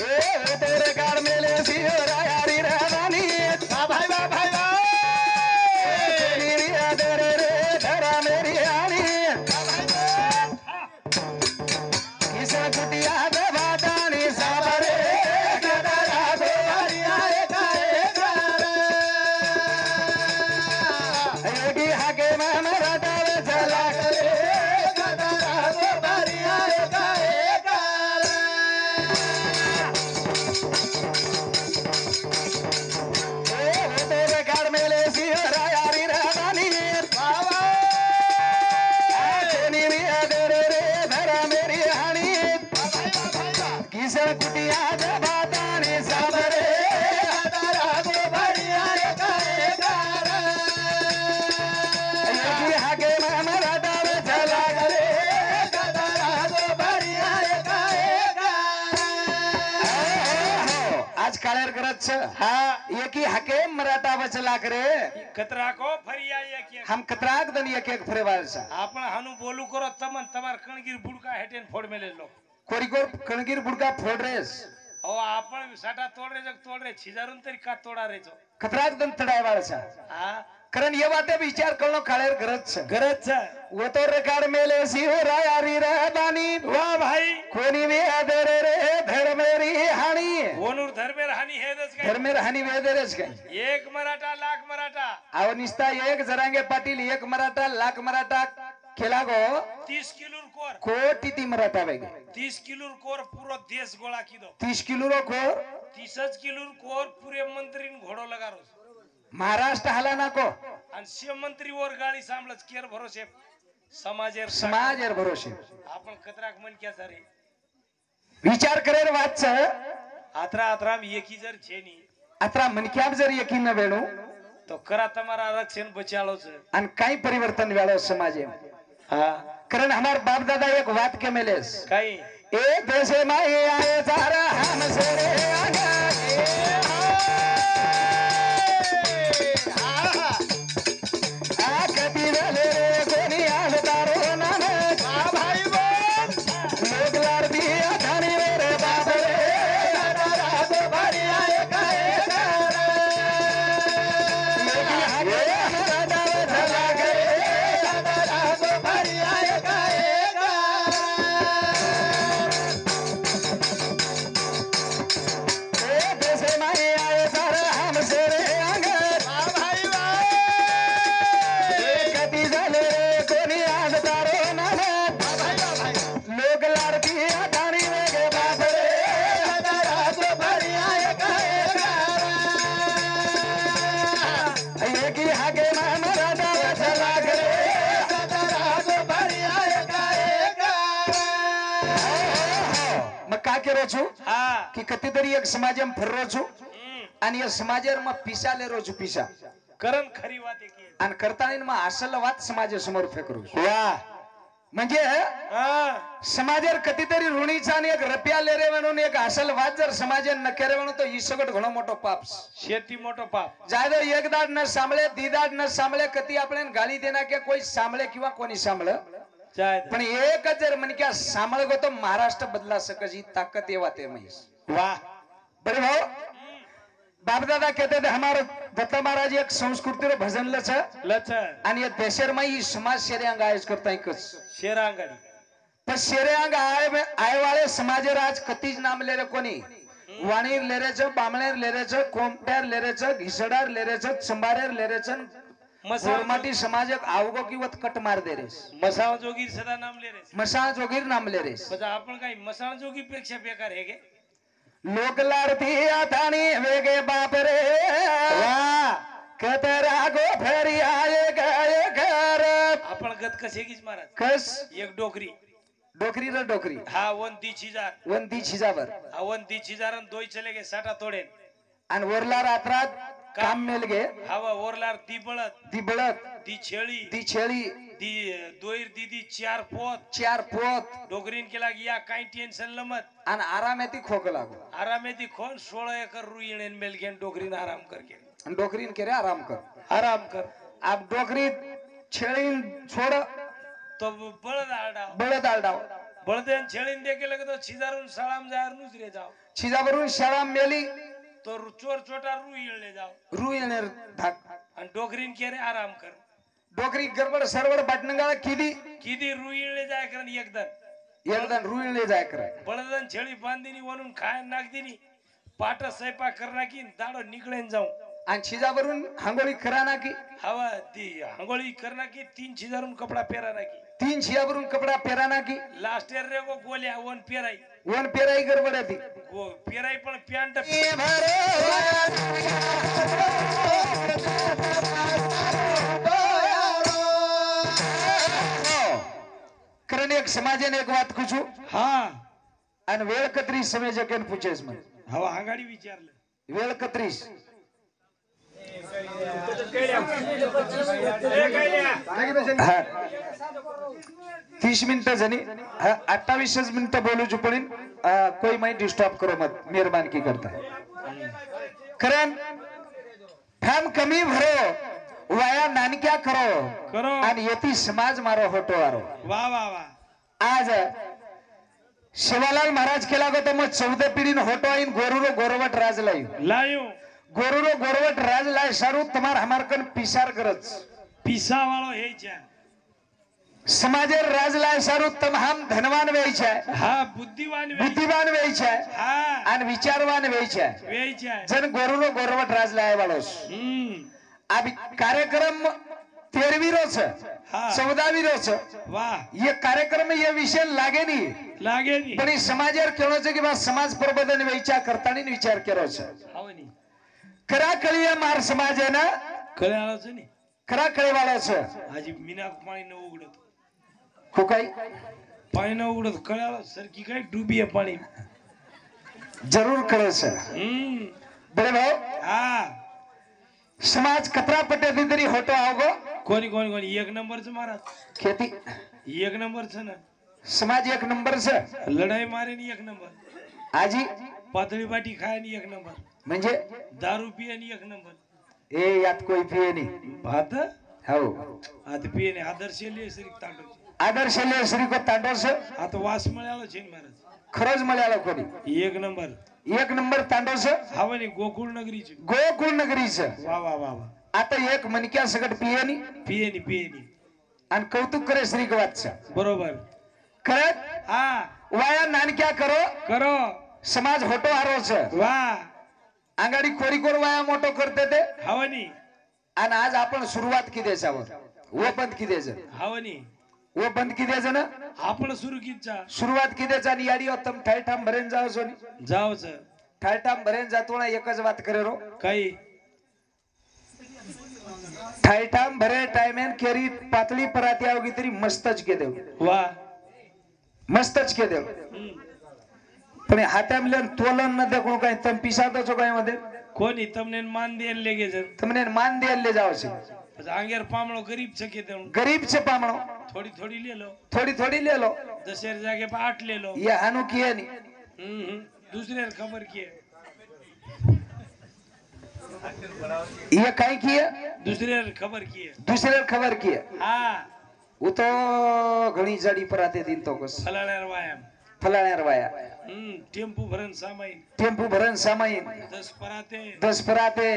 A: ए तेरे कार मेले सिरा यारी रहनी भाई भाई हाँ ये की हके मराठा बचला करे
B: कतरा को फरिया एक
A: हम कतराक दन एक एक फरेवार सा
B: आपण हानु बोलू करो तमन तमार कणगीर बुडका हेटेन फोड मेले लो
A: कोरिकोर कणगीर बुडका फोड रेस
B: ओ आपण साटा तोड रे जग तोड रे छिजारून तरी का तोडा रे जो
A: कतराक दन तडायवार सा
B: हा
A: कारण ये बातें विचार करणं काळेर गरज वो तो रेकाड मेले सिंह रायारी रहबानी
B: वाह भाई
A: कोणी वे आदर रे धर्मेरी हानी
B: वनुर धर्मेर हानी हेदच काय
A: धर्मेर हानी वेदरच काय
B: एक मराठा लाख मराठा
A: आव निस्ता एक जरांगे पाटील एक मराठा लाख मराठा केला गो
B: 30 किलो कोर
A: कोटी ती मराठा वेगे
B: 30 किलो कोर पूरा देश गोळा की दो
A: 30 किलो रो कोर
B: 30 किलो कोर पूरे मंत्रीन घोडो लगारो
A: महाराष्ट्र हाला नको
B: आणि सीएम मंत्री वर गाडी सांभळच केर भरोसे
A: समाजेर भरोसे
B: आपण कतराक मन क्या सारे
A: विचार करेर वाच
B: आत्रा आत्रा एकी जर छेनी
A: अत्रा मनक्याब जर यकीन न वेणू
B: तो करा तुम्हारा आरक्षण बचालो छे
A: आणि काही परिवर्तन वेळो समाजे
B: हाँ
A: कारण हमार बाप दादा एक बात के मेलेस
B: काही
A: एक देश में आए सारा हम से रे आगा केलो છું
B: હા
A: કે કતીતરી એક સમાજમાં ફરરો છું અને એ સમાજમાં પીસા લેરો છું પીસા
B: કરણ ખરી વાત એક
A: અને કરતાણીમાં અસલ વાત સમાજ સમोर फेकरू છું
B: વાહ
A: म्हणजे
B: હા
A: समाजर कधीतरी ऋणीचा आणि एक रुपया लेरे म्हणून एक असल वाद जर समाजन न करे म्हणून तो ही सगळं घणो मोठो पाप
B: शेती मोठो पाप
A: जायदर एक दाड न सांभळे दीदाड न सांभळे कधी आपल्याला गाली देना के कोई सांभळे किंवा कोणी सांभळ
B: जाय
A: पण एक जर मन क्या सांभळ गो तो महाराष्ट्र बदला सकजी ताकत येवा ते महेश
B: वाह
A: बरे भाऊ बाप दादा कहते थे हमारे दत्ता महाराज एक संस्कृती रो भजन लच
B: लच
A: आणि या देशर में ही समाज शेरेंग आयोज करता कस
B: शेरांगडी
A: पण शेरेंग आय वाले समाज राज कतीज नाम ले रे कोणी वाणीर लेरेच बामणेर लेरेच कोमट्यार लेरेच घिसडार लेरेच चंबारेर लेरेच मसाटी समाज आवगो की वत कट मार दे रेस
B: मसाळ जोगीर सदा नाम ले रे
A: मसाळ जोगीर नाम ले रेस
B: पण आपण काही मसाळ जोगी पेक्षा बेकार आहे गे
A: लोक लाडती आतानी वेगे बाप रे वाह कतरा गो फेरी आये गए घर
B: आपण गत कसे कीच महाराज
A: कस
B: एक डोकरी
A: डोकरी रे डोकरी
B: हा वन 3000
A: वंती छिजावर
B: हा वन 3000 आणि दोय चले गे साठा तोडे
A: आणि वरला रात्रात काम मेल गे
B: हवा ओरलार ती बळत
A: ती बळत
B: ती छेळी
A: ती छेळी
B: दी दोयर दीदी चार पोत
A: चार पोत
B: डोगरीन केला या काही टेन्शन लमत
A: आणि आराम येते खोक लागो
B: आरामे ती खोन 16 एकर रुईण मेल घेन डोगरीन आराम कर के
A: आणि डोकरीन केरे आराम कर
B: आराम कर
A: आप डोकरी छेळीन छोड
B: तो बळद आडा
A: बळद आलडाव
B: बळदेन छेळीन दे केलं तो छिजारून साळाम जायर नुसरे जाव
A: छिजावरून शाळा मेली
B: तो चोर छोटा रुईळले जाव
A: रू येणार धाक
B: आणि डोगरीन केरे आराम कर
A: डोकरी गडबड सरवड बाटनगाळ किदी
B: किती रुईळले जाय कारण एकदम
A: एकदम रू येणे जाय कराय
B: बळदन छेळी बांधिनी वणून खाय नागदिनी पाट स्वयंपाक करना की दाडो निकळेन जाऊ
A: आणि छिजावरून हांगोळी करा ना की
B: हवा ती आंघोळी करना की 3 छिजारून कपडा पेरा ना की
A: 3 छिजावरून कपडा पेरा ना की
B: लास्ट इयर रे गो गोल्या वन पेराई
A: वन पेराई गडबड आहे ती
B: गो पेराई पण पॅन्ट
A: कारण एक समाजेने एक बात कुछू
B: हा
A: आणि वेळ कत्री समय जकेन पूछेस म्हण
B: हवा हांगाडी विचारलं
A: वेळ कत्रीस हा 30 मिनिटं झाली 28 मिनिटं बोलू चुपडीन कोई माही डिस्टर्ब करो मत मेहरबानी करता कारण ठाम कमी भरो वाया नानक्या करो आणि येती समाज मारो होतो आरो
B: वा वा वा
A: आज शिवालाल महाराज केला गो तो मग 14 पिढीन होतो आईन गोरुरो गोरवट राज
B: लायो
A: गोरुरो गोरवट राज लाय सारू तुम्हार हमार कन पिसार करच
B: पिसा वाळो हेच्या
A: समाजेर राज लाय सारू तम हम धनवान वेयच्या
B: हा बुद्धिवान
A: बुद्धिवान वेयच्या
B: हा
A: आणि विचारवान वेयच्या
B: वेच्या
A: जन गोरुरो गोरवट राज लाय वाळोस अभी कार्यक्रम 13वीं रोज 14वीं रोज
B: वाह
A: ये कार्यक्रम ये विषय लागे नहीं
B: लागे नहीं
A: पण समाजेर केळोच की बा समाज प्रबोधन वेयच्या करतानी विचार केरोच
B: हवनी
A: करा कळिया मार समाज आहे ना
B: कळाळच नाही
A: करा कळेवाळाच
B: आजी मीना पाणी न उघडत
A: खुकाई
B: पाणी न उघडत कळाळ सरकी काय डुबी आहे पाणी
A: जरूर कळस बरे भाऊ
B: हा
A: समाज कतरा पटे तरी होतो आवगो
B: कोणी कोणी कोणी एक नंबरच महाराज
A: खेती
B: एक नंबरच ना
A: समाज एक नंबर से
B: लढाई मारेनी एक नंबर
A: आजी
B: पातळी बाटी खायनी एक नंबर
A: म्हणजे
B: दारू पियानी एक नंबर
A: ए यात कोई पिये नहीं
B: भात
A: हो
B: आता पियाने आदर्श श्री तांडव
A: आदर्श ले श्री को तांडोस
B: आता वास मिळाला छे महाराज
A: खरंच मिळाला कोणी
B: एक नंबर
A: तांडोस
B: हवनी गोकुळ नगरीची
A: गोकुळ नगरीच
B: वा वा वा वा
A: आता एक मनक्या सगट पियेनी
B: पियेनी
A: आणि कौतुक करे श्री गवातचा
B: बरोबर
A: करत
B: हा
A: वाया नानक्या करो समाज होतो हारोच
B: वा
A: अंगाडी कोरी कोर वाया मोठो करते ते
B: हवनी
A: आणि आज आपण सुरुवात की द्यायच्यावर वो बंद की द्यायचं
B: हवनी
A: वो बंद की द्यायचं ना
B: आपण सुरू कीचा
A: सुरुवात की द्यायचं आणि याडी उत्तम ठायठाम भरेन जाव सोनी
B: जावच
A: ठायठाम भरेन जातो ना एकच बात करे रो
B: काही
A: ठायठाम भरे टाइमेन केरी पातळी पराती आवगी तरी मस्तच के देव
B: वा
A: मस्तच के देव તમે હાટામ લેન તોલન ન દેખણું કઈ તમે પીસાતો છો કઈ मध्ये
B: કોની તમને માન દે લેગે છે
A: તમને માન દે લે જાવ છે
B: પછી આંગેર પામણો ગરીબ છે કે તેમ
A: ગરીબ છે પામણો
B: થોડી થોડી લે લો
A: થોડી થોડી ले लो
B: દશેર જાગે पे 8 ले लो
A: ये हानु किए नहीं
B: दूसरे खबर किए
A: ये कहीं किए
B: दूसरे खबर किए
A: दूसरे खबर किए
B: हाँ
A: वो तो घणी जड़ी पर आते दिन तो कुछ
B: फलाने रवाया
A: फलाने रवाया
B: टेम्पू भरन सामाइन
A: टेम्पू भरन सामाइन
B: 10 पराते
A: 10 पराते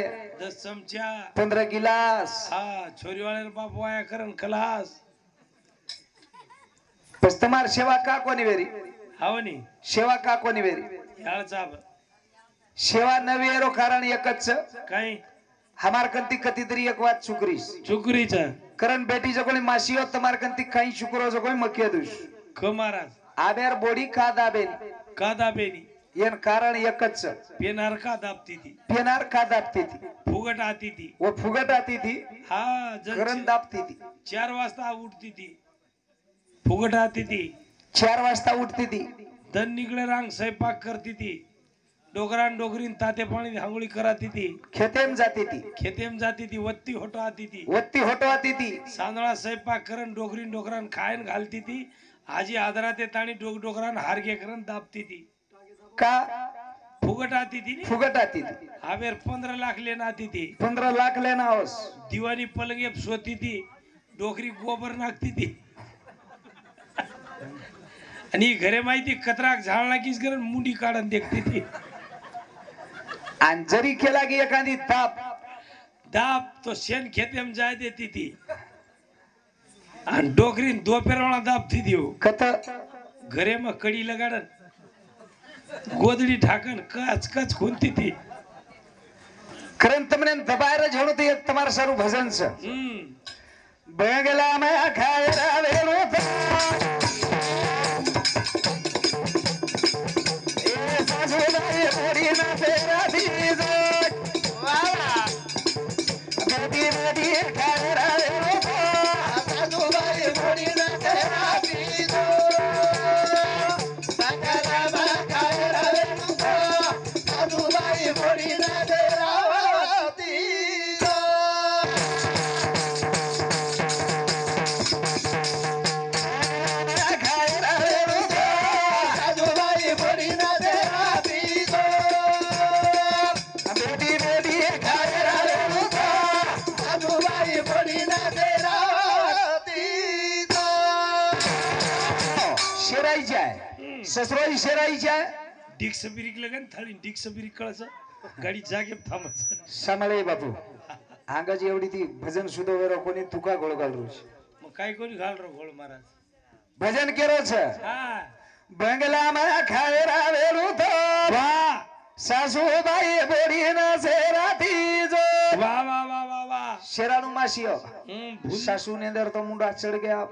B: 10 चमचा
A: 15 गिलास
B: हाँ छोरी वाले बाप आया करन खलास
A: बस तुम्हार सेवा का कोनी वेरी
B: हावनी
A: सेवा का कोनी वेरी
B: यार साहब
A: सेवा नवेरो कारण एकच
B: काही
A: हमार कंती कती तरी एक बात चुकरीस
B: चुकरीच
A: करण बेटी जो कोणी मासी हो तुम्हार कंती काही शुक्रो जो कोणी मक्के दुस
B: ख महाराज
A: आबेर बोडी का दाबेन
B: का दाबेनी
A: येन कारण एकच
B: पेनार का दाबती थी
A: पेनार का दाबती थी
B: फुगट आती थी
A: वो फुगट आती थी
B: हाँ
A: करण दाबती थी
B: 4 वाजता उठती थी फुगट आती थी
A: 4 वाजता उठती थी
B: धन निकले रांग स्वयंपाक करती थी डोगरान डोगरीन ताते पाणी हांगोळी कराती थी
A: खेतेम जाती थी
B: खेतेम जाती थी वत्ती होटो आती थी
A: वत्ती होटो आती थी
B: सांदळा स्वयंपाक करन डोगरीन डोगरान खायन घालती थी आजी आदराते ताणी डोगरान हारगे करन दाबती थी
A: का
B: फुगट आती थी नी
A: फुगट आती थी
B: आवेर 15 लाख लेना आती थी
A: 15 लाख लेना होस
B: दिवानी पलंगे सोती थी डोकरी गोबर नाखती थी आणि घरे माहिती कतराक झाडला कीच करन मुंडी काढन देखती थी
A: आणि जरी केला की एखादी ताप
B: दाब तो शेण खेतेम जाय देती थी आणि डोकरीन दोपेरवाळा दाबती थी हो.
A: कत
B: घरे मग कडी लगाडन गोदडी ढाकन कच कच खुनती थी
A: करण तमने दबायर झोड़ो तो एक तुम्हारा सारू भजन से बगला में खायरा वेरो ए सासुदाई पूरी ना तेरा दीज वाला बेटी बेटी खायरा वेरो सासुदाई पूरी ना तेरा दीज बगला में खायरा वेरो सासुदाई पूरी ना तेरा ससुराई शेराईची आहे
B: डिक्स बिरिक लगन थाळी डिक्स बिरिक कळस गाडी जागे थांबच
A: सांभाळे बापू आंगाची एवढी ती भजन सुद्धा वेरो कोणी तुका गोळ घाल रोज
B: मग काय कोणी घाल रो गोळ महाराज
A: भजन केरो छ
B: हा
A: बंगला में खायरा वेरू तो
B: वाह
A: सासूबाई बोडी न सेराती जो
B: वाह वाह वाह वाह वाह
A: शेरानु मासियो सासू ने अंदर तो मुंडा चढ़ गया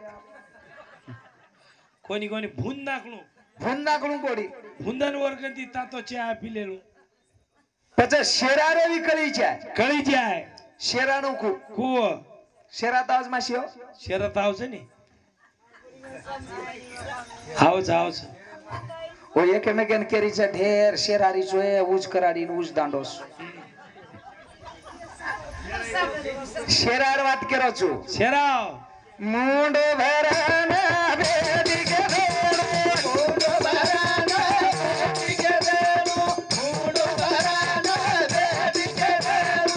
B: कोणी कोणी भून नाकणू
A: भून नाकणू बोडी
B: भूंदन वर्गती तातो चहा पिलेलो
A: પછી શેરારે વી કળી જાય
B: કળી જાય
A: શેરાનું કુ
B: કુવો
A: શેરા તાજ માસ્યો
B: શરત આવશે ને આવશે
A: ઓ એક મેકેન કેરી છે ઢેર શેરારી જોએ ઉજ કરાડી ઉજ દાંડોસ શેરાર વાત કરો છું
B: શેરાવ
A: મુંડો ભરાના બેડી કે દેડો મુંડો ભરાના બેડી કે દેડો મુંડો ભરાના બેડી કે દેડો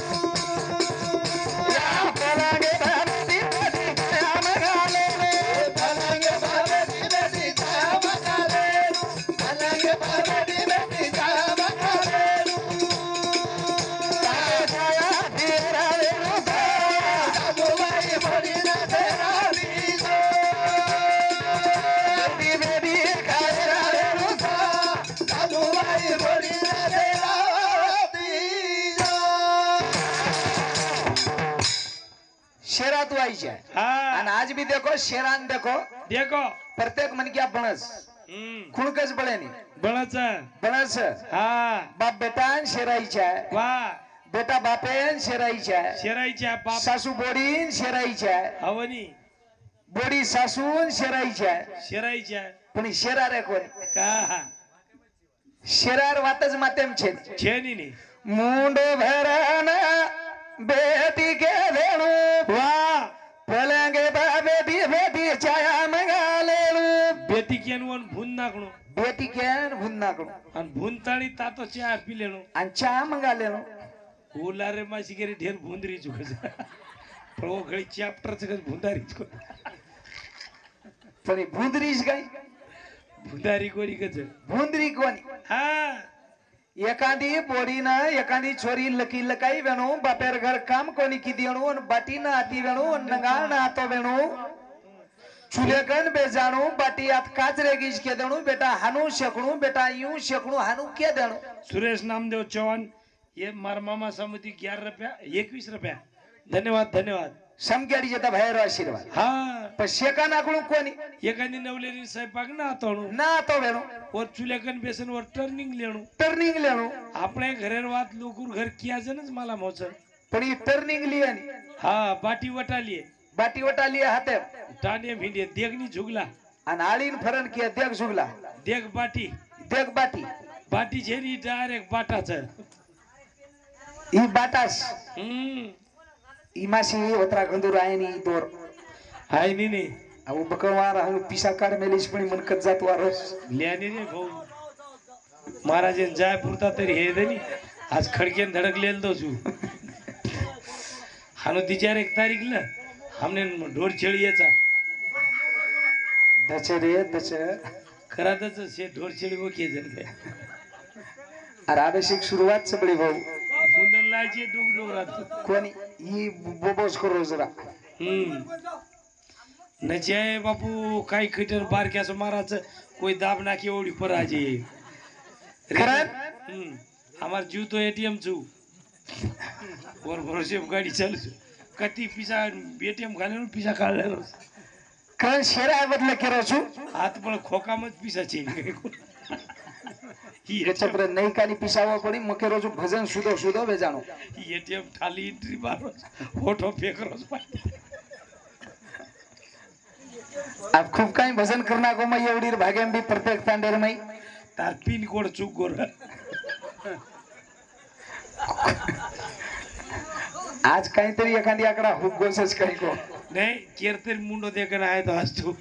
A: યા પલાંગે બાબી બેડી કામ ગાલે પલાંગે બાબી બેડી કામ ગાલે પલાંગે બાબી બેડી કામ ગાલે તાયા તેરા વેરો સાગોવાઈ મોડી ના તેરા शेरा तू आई जाए
B: हाँ
A: और आज भी देखो शेरान देखो
B: देखो
A: प्रत्येक मन क्या बनस खुणकच बळे नहीं
B: बळच
A: बनस
B: हा
A: बाप बेटान शेराई जाए
B: वाह
A: बेटा बापेन शेराई जाए
B: शेराईच्या बाप
A: सासू बोडीन शेराई जाए
B: हवनी
A: बोडी सासून शेराई जाए
B: शेराईच्या
A: पण शेरा रे कोण
B: का
A: શેરાર વાત જ માતેમ છે
B: છે ની ની
A: મુંડો ભરાના બેટી કે વેણું
B: વાહ
A: પલંગે બા બેટી બેટી ચાયા મંગા લેણું
B: બેટી કેનું અને ભૂન નાખણું
A: બેટી કે ભૂન નાખણું
B: અને ભૂન તાળી તાતો ચા પી લેણું
A: અને ચા મંગા લેણું
B: ઓલારે માસી કરી ઢેર ભૂંદરી ચૂકે છે પણ ઓ ઘડી ચેપ્ટર છે કે ભૂંદારી ચૂકે
A: પણ એ ભૂંદરી જ ગઈ
B: ભૂંદારી કોરી કે છે
A: ભૂંદરી કોની
B: હા
A: એકાદી બોડીના એકાદી છોરી લકી લકાઈ વેણું બાપેર ઘર કામ કોની કીધી વેણું અને બાટી ના આતી વેણું અને નંગા ના આતો વેણું चूल्हे कन बेजाणू बाटी आत काचरे गीज के देणू बेटा हानू शेकणू बेटा यूं शेकणू हानू के देणू
B: सुरेश नामदेव चौहान ये मार मामा समिति 11 रुपया 21 रुपया धन्यवाद धन्यवाद
A: समकेडी जता भैरो आशीर्वाद
B: हा
A: पण शेका नाकणू कोणी
B: एकानी नवलेली स्वयंपाक ना आतोणू
A: ना तो वेणू
B: और चूल्हे कन बेसन वर टर्निंग लेणू
A: टर्निंग लेणू
B: આપણે ઘરેર વાત લોકુર ઘર કિયા છે ને માલા મોચર
A: पण ही टर्निंग लियानी
B: હા બાટી વટાલીએ
A: बाटी वटा लिया हाते
B: टाणे भिंडे देगनी झुगला
A: आणि आळीन फरण के देग जुगला
B: देग बाटी
A: बाटी
B: છે ની ડાયરેક્ટ બાટા છે
A: ई बाटास ई मासी ओतरा गंदूर आयनी दोर
B: हाय नी नी
A: अहो बकवार हम पिसा काढ मेलीस पण मनकत जात वारस
B: ल्यानी रे भाऊ महाराजन जाय पुरता तरी हे देनी आज खडकेन धडक लेल दो छु हानो तिचार 1 तारीख ल हमने ढोर छेळीचा
A: दचे रे दचे
B: खरातच से ढोर छेळी ओके जन काय
A: अरे अभिषेक सुरुवात सबळी भाऊ
B: मुंदन लायचे डुग डुगरात
A: कोणी ही बोबोस करो जरा
B: नचे बापू काही खटर बारक्यास माराच कोई दाब नाखी ओडी पराजे
A: खरं
B: हमार जीव तो एटीएम छु और भरोसे गाडी चालू छु कती पिसा एटीएम घालेलो पिसा काढलेलो
A: कारण शेरा बदले केरो छु
B: हात पण खोकामच पिसा છે ही
A: याच्यापर नाही कानी पिसावा पडी मके रोज भजन सुदो सुदो बेजाणो
B: एटीएम खाली एंट्री मारो फोटो फेकरोस
A: आप खूप काही भजन करना को मैं एवढी भाग्यम भी प्रत्येक तांडेर मै
B: तार पिन कोड चूक गोर
A: आज काहीतरी एखादी आकडा हुक गोसच काही को
B: नाही केरतेर मुंडो देखन आहे तो आज तू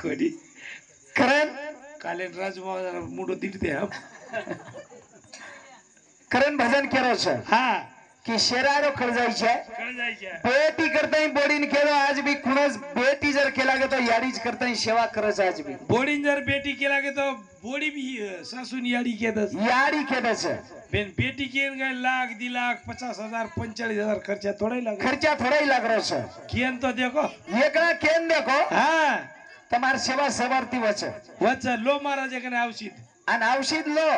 B: कोडी
A: करण
B: काले राजमा मुंडो दिलते हम
A: करण भजन केरो छ
B: हा
A: की शेरारो खळजाई छे बेटी करताय बोडीन केलो आज भी कुणच बेटी जर केला गे तो याडीच करताय सेवा करच आज भी
B: बोडीन जर बेटी केला गे तो बोडी भी सासून याडी केदस बेन बेटी केन गए लाख 2 लाख 50,000 45,000 खर्चा थोड़ा ही
A: लाग रहो छ
B: केन तो देखो
A: एकला केन देखो
B: हां
A: तमार सेवा सवारती वच
B: लो महाराज कने औषध
A: अन औषध लो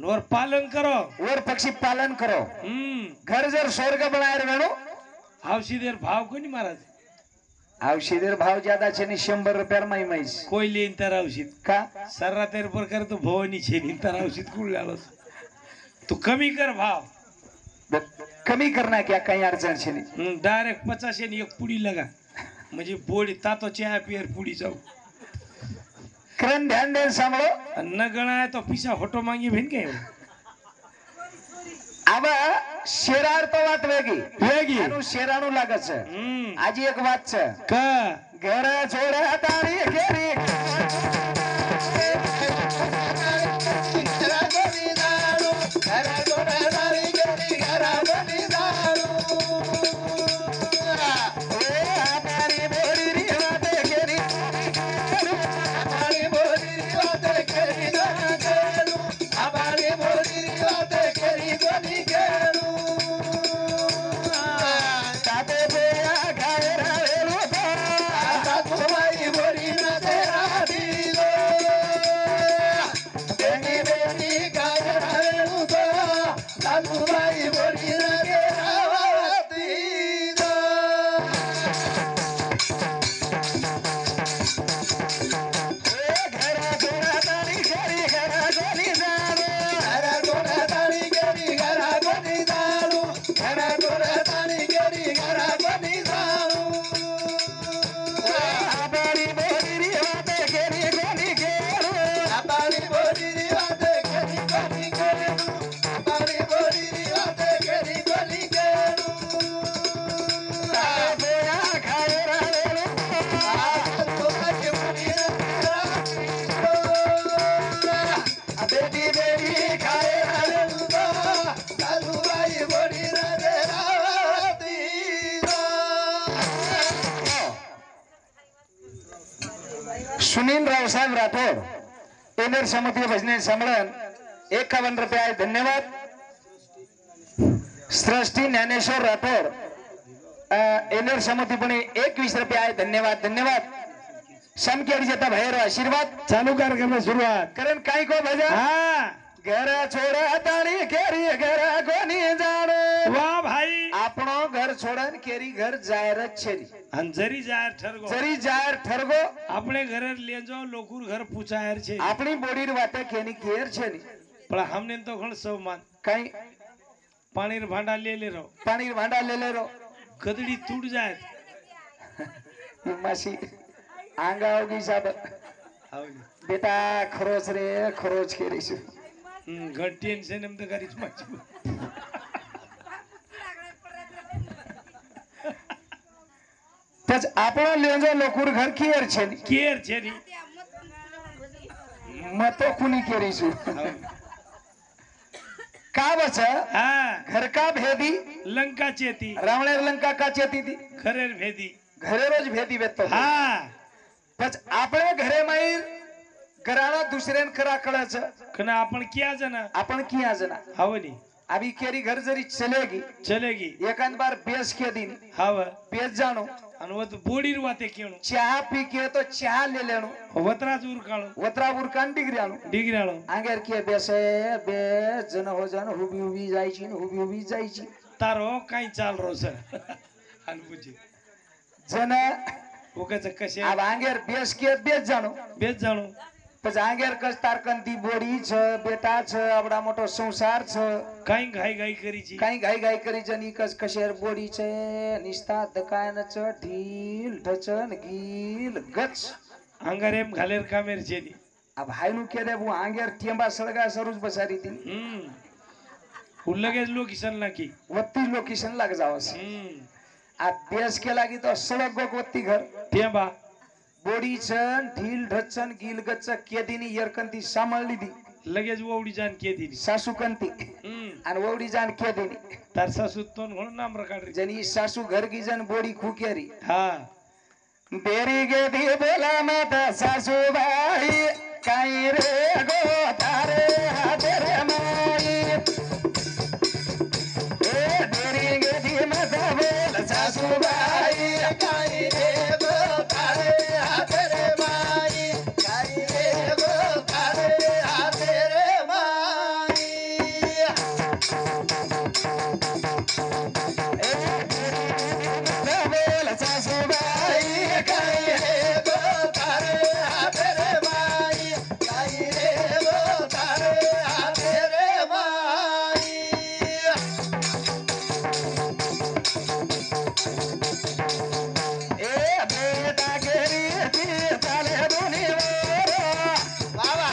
B: और पालन करो
A: और पक्षी पालन करो घर जर स्वर्ग बनायर वेणो
B: औषधेर भाव कोनी महाराज
A: औषधेर भाव ज्यादा छे नि 100 रुपया माई माईस
B: कोई लेन तर औषध
A: का
B: सर्रा तेर प्रकार तो भवनी छे नि तर औषध कुळ लालो तू कमी कर भाव
A: कमी करना क्या काही अडचण छे नि
B: डायरेक्ट 50 ने एक पुडी लगा म्हणजे बोडी तातो चहा पियर पुडी जाऊ
A: करण ध्यान दे सांभळो
B: न गणाय तो पिसा फोटो मांगी भेन के
A: अब शेरार तो वात वेगी अनु शेराणू लागत छ आज एक वात छ
B: का
A: घर छोड़ा तारी घेरी
D: बोरी ना तेरा
A: सुनील रावसाहेब राठोड एनर समिती भजने संमेलन 51 रुपये आहे धन्यवाद. सृष्टी ज्ञानेश्वर राठोड एनर समिती पण 21 रुपये आहे धन्यवाद धन्यवाद. समकेड जेता भैर आशीर्वाद
B: चालू कार्यक्रम सुरुवात
A: कारण काय को भजन
B: हा
A: घर छोड़ा ताणी केरी घर कोणी जाणो.
B: वा भाई
A: આપણો ઘર છોડન કેરી ઘર જાહેર જ છે
B: અને જરી જાહેર ઠરગો
A: જરી જાહેર ઠરગો
B: આપણે ઘરે લેજો લોકોર ઘર પૂછાયર છે
A: આપણી બોડી વાતે કેની કેર છે ની
B: પણ હમને તો ઘણ સૌમાન
A: કઈ
B: પાણી ભાંડા લે રહો
A: પાણી ભાંડા લે રો
B: ગદડી તૂટ જાય
A: માસી આંગા હોગી સાહેબ બેટા ખરોચ રે ખરોચ કેરીશું
B: ઘર ટેન્શન એમ તો કરીશ માચું
A: તેજ આપણો લેજો લોકોર ઘર કેર છે ની
B: કેર છે ની
A: મતો કુની કેરીશું का बचा
B: હા
A: घर का भेदी
B: લંકા ચેતી
A: रावणेर लंका का चेती थी
B: ખરેર ભેદી
A: घरे रोज भेदी वेतो
B: હા
A: बस आपल्या घरे माहीर घराला दुसऱ्यान खरा कळायचं
B: કને આપણ ક્યાં જના
A: आपण किया जना
B: હાવની
A: अभी केरी घर जरी चलेगी
B: ચલેગી
A: एकांत बार बेस के दिन
B: હાવ
A: बेस जानो
B: અને વત બોડી વાતે કેણું
A: चाह पी के तो चाह ले लेनो
B: વતરા જૂર કાળો
A: वत्रा उरकान डिग्रियानो
B: ડીગરાળો
A: आंगेर के बेसे बे जन हो जन हुबी हुबी जायची न हुबी हुबी जायची
B: તારો કાઈ ચાલ રો છે આન પૂછી
A: जन
B: ઓકે કશે
A: अब आंगेर बेस के बेस जानो
B: બેસ જાણો
A: પછી આંગેર કસ તારકંતી બોડી છે બેટા છે આપડા મોટો સંસાર છે
B: કાઈ ગાય ગાય કરી છે
A: કાઈ ગાય ગાય કરી જની કસ કશેર બોડી છે નિસ્તા દકાન છે ઢીલ ઢચન ગીલ ગચ
B: આંગર એમ ઘાલેર કામેર છે ની
A: આ ભાઈ નું કે દે હું આંગેર ટેંબા સળગા સરુજ બસારી તી
B: ઉલ્લગે લોકેશન નાખી
A: વત્તી લોકેશન લાગ જાવસ આ દેશ કે લાગી તો સળગ ગોક વત્તી ઘર
B: ટેંબા
A: બોડી છે ઢીલ ઢચન ગીલ ગચ કેદીની યરકંતી સાંભળ લીધી
B: લગે જ ઓવડી જાન કે દીની
A: સાસુ કંતી અને ઓવડી જાન કેદીની
B: તાર સાસુ તો ઘણું નામ રખાડી
A: જની સાસુ ઘર કી જન બોડી ખુકેરી
B: હા
A: બેરી ગેધી બોલા માતા સાસુ ભાઈ કાઈ રે ગો તારે હાથે રે માઈ એ બેરી ગેધી માતા બોલ સાસુ ભાઈ કાઈ રે ગો તારે હાથે રે માઈ કાઈ રે ગો તારે હાથે રે માઈ એ બોલ સાસુ ભાઈ કાઈ રે ગો તારે હાથે રે માઈ કાઈ રે ગો તારે હાથે રે માઈ ए बेटा केरी ती चाले दोन्ही वर बाबा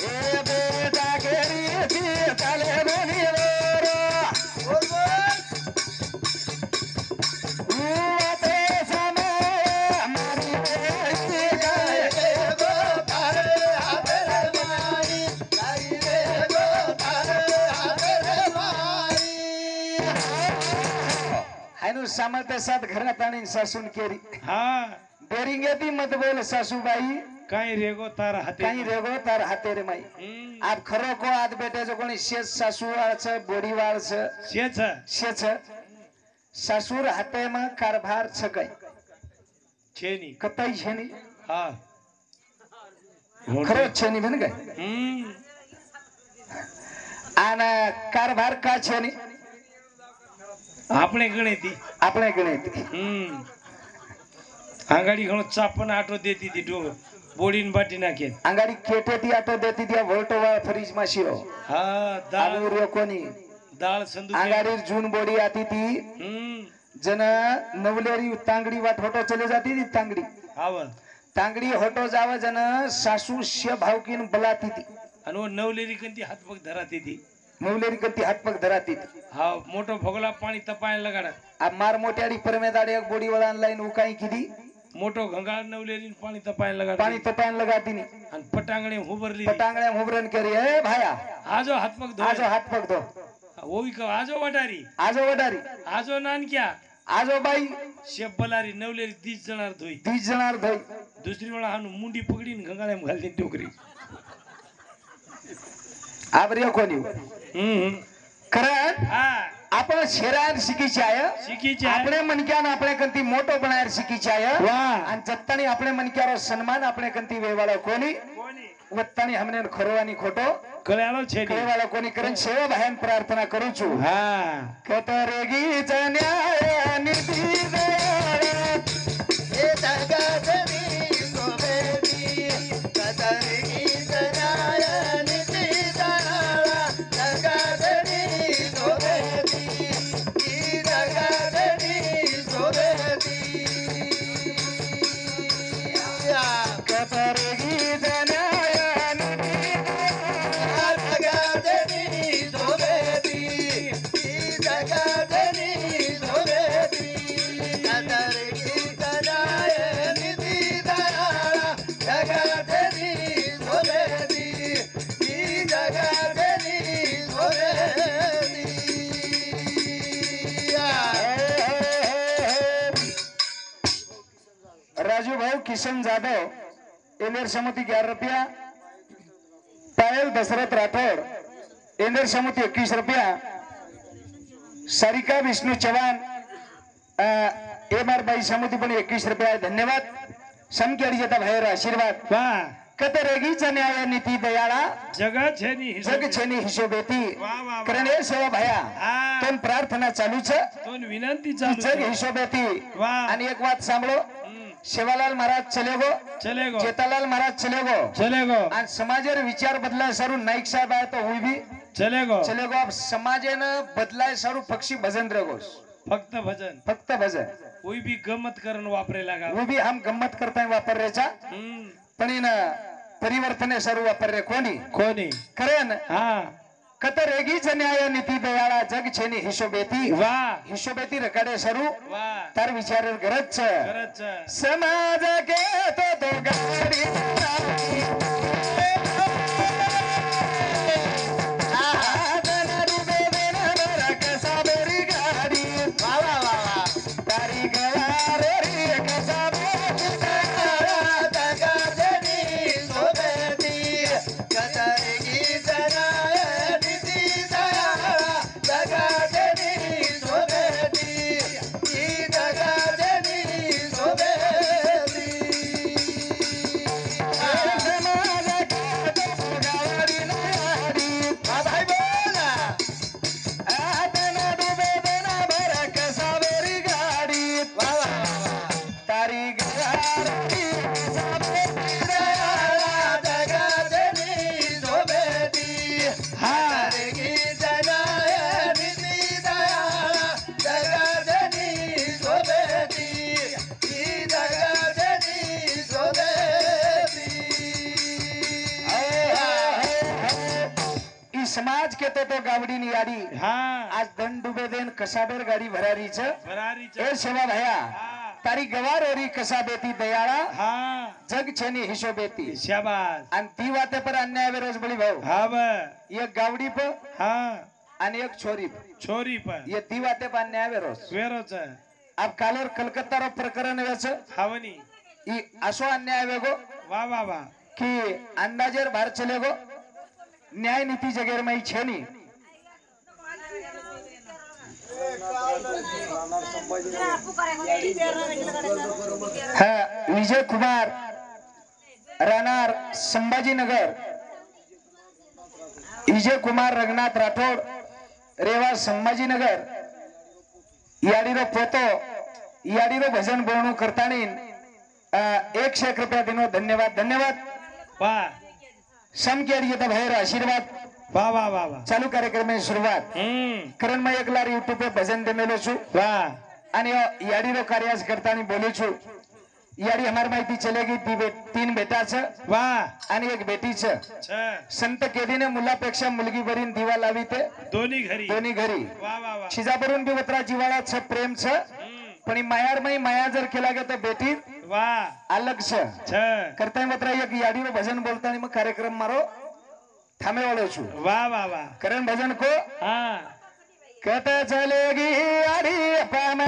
A: ए बेटा केरी ती चाले दोन्ही वर बोल उते समय मारी बेटी काय रे गो तारे हाथे रे माई काय रे गो तारे हाथे रे माई हायनु सामर्थ्य साथ घरात आणि सासून केरी
B: હા
A: बेरिंग येती मत बोल सासूबाई
B: કાઈ રેગો તાર હાથે
A: काही रेगो तार हाते रे माई आप खरो को आत बेटे कोणी शेत सासू वाळ छ बोडी वाळ छ
B: છે છે
A: शे छ सासूर हाते में कारभार छ कई
B: છે ની
A: कतई छे नी
B: હા
A: खरो छे नी बन गए आना कारभार का छे नी
B: આપણે ગણી તી
A: આપણે ગણે ती
B: આંગાડી ઘણો ચાપન આટો દેતી હતી ડો બોડીને બાટી નાખે
A: अंगाडी केटे ती आटो देती दिया वोल्टो वाळ फ्रीज में शिरो
B: હા દાળ
A: आलू कोणी
B: દાળ સંદુ
A: अंगाडी जून बोडी आती थी जन नवलेरी तांगडी वाट होटो चले जाती थी तांगडी
B: આવ
A: तांगडी होटो जाव जन सासू शे भावकीन बलाती थी
B: અને ઓ નવલેરી કંતી હાથ પગ ધરાતી હતી
A: नवलेरी कती हाथ पग धराती थी
B: હા મોટો ભોગલા પાણી તપાય લગાડા
A: आ मार मोट्याडी परमेदाडे एक बोडी वाळान लाइन उकाई कीधी
B: મોટો ઘંગાળ નવલેરી પાણી તપાય લગાડા
A: पाणी तपायन लगाती नी
B: અને પટાંગણે હુબર લીધી
A: पटांगळे हुबरन करी ए भाया
B: આજો હાથ પગ ધોય
A: आजो हाथ पग दो
B: ઓવી કહો આજો વટારી
A: आजो वडारी
B: આજો નાન ક્યાં
A: आजो बाई
B: શેપ બલારી નવલેરી 30 જણાર ધોઈ
A: 20 जणार धोई
B: दुसरी वेळा हा मुंडी पकडीन गंगाळ्याम घालते टोकरी
A: आबरिया कोणी खरं
B: हा
A: आपण शेरार शिकीची आहे
B: शिकीची आहे.
A: आपले मनक्यान आपले कंती मोठो बनायर शिकीची आहे
B: वा.
A: आणि जत्तानी आपले मनक्यावर सन्मान आपले कंती वेवाळा कोणी
B: कोणी
A: वत्तानी हमने खरो आणि खोटो
B: कळ्यालो छेडी
A: कळेवाळा कोणी करण सेवा भयान प्रार्थना करू छु
B: हा
A: कतरेगी न्याय निधी दयाळ हे जगदनी गोबेदी कतरेगी न्याय निधी दयाळ जगदनी गोबेदी ही जगदनी गोबेदी कतरेगी न्याय निधी दयाळ जगदनी गोबेदी ही जगदनी गोबेदी कतरेगी न्याय निधी दयाळ जगदनी गोबेदी ही जगदनी गोबेदी राजू भाऊ किशन जाधव एंदर समिति 11 रुपया पायल दशरथ राठौड़ एंदर समिति 21 रुपया सारिका विष्णु चौहान एमआर बाई समिति पण 21 रुपया धन्यवाद समकेडी जता भाईर आशीर्वाद
B: वा
A: कतरेगीचा न्याय नीती दयाळा
B: जगत छेनी
A: जग छेनी हिशोबेती
B: वा, वा.
A: कारण हे सेवा भाया
B: हा.
A: तोन प्रार्थना चालूच
B: दोन विनंती चालू
A: जग हिशोबेती
B: वा.
A: आणि एक बात सांभळो शिवालाल महाराज चले गो
B: चले गो
A: जेतालाल महाराज चले गो
B: चले गो
A: आणि समाजेर विचार बदलाय सारू नाईक साहेब आहे तो हुई भी
B: चले गो
A: चले गो समाजेनं बदलाय सारू पक्षी भजन रेगोस
B: फक्त भजन
A: फक्त भजन
B: कोई भी गमत करण वापरे लागा
A: वो भी हम गम्मत करताय वापरण्याचा पण इन परिवर्तने सारू वापररे कोणी
B: कोणी
A: खरेन
B: हा
A: कतरेगीच न्याय नीती दयाळा जग छेनी हिशोबेती
B: वा
A: हिशोबेती रकाडे सारू
B: वा
A: तार विचार गरज
B: खरंच
A: समाज के तो गाडी समाज के तो गावडी नियाडी
B: हा
A: आज दंड डुबे देन कसाबेर गाडी भरारीच
B: भरारीच
A: ए सेवा भया तारी गवार ओरी कसाबेती दयाळा
B: हा
A: जग छेनी हिशोबेती
B: शाबास
A: आणि ती वाते पर अन्याय वेरोज बळी भाऊ
B: हा ब
A: एक गावडी प
B: हा
A: आणि एक छोरी
B: छोरी पण
A: ये ती वाते पर अन्याय वेरोज
B: वेरोच
A: अब कालोर कलकत्ता रो प्रकरण वेच
B: हावनी
A: ई असो अन्याय वेगो
B: वा वा वा
A: कि अंदाजेर बाहेर चले गो न्याय नीति जगेर में छेनी विजय कुमार राहणार संभाजीनगर विजय कुमार रघुनाथ राठोड रेवा संभाजीनगर याडीरो पोतो याडीरो भजन बोलणू करतानी 101 रुपया दिनो धन्यवाद धन्यवाद
B: वा
A: समकेडी येता बाहेर आशीर्वाद
B: वा वा वा वा
A: चालू कार्यक्रम में शुरुआत करण मैं एक लार यूट्यूब पे भजन दे मेलो छु
B: वा
A: आणि याडी रो कार्यास करतानी बोलू छु याडी हमार माहिती चलेगी 3 बेटाचं
B: वा
A: आणि एक बेटीचं
B: छ
A: संत केदीने मुलापेक्षा मुलगी बरीन दिवा लावी ते
B: दोन्ही घरी
A: दोन्ही घरी
B: वा वा वा
A: शिजाबरून बी वत्रा जिवाळा छ प्रेम छ पण ही मायार मै माया जर केला गे तर बेटी
B: वा
A: अलग छ
B: छ
A: करताय वत्रा एक याडी रो भजन बोलतानी मग कार्यक्रम मारो थामे वाळो छु
B: वा वा वा
A: करण भजन को
B: हा
A: कत चलेगी याडी पाना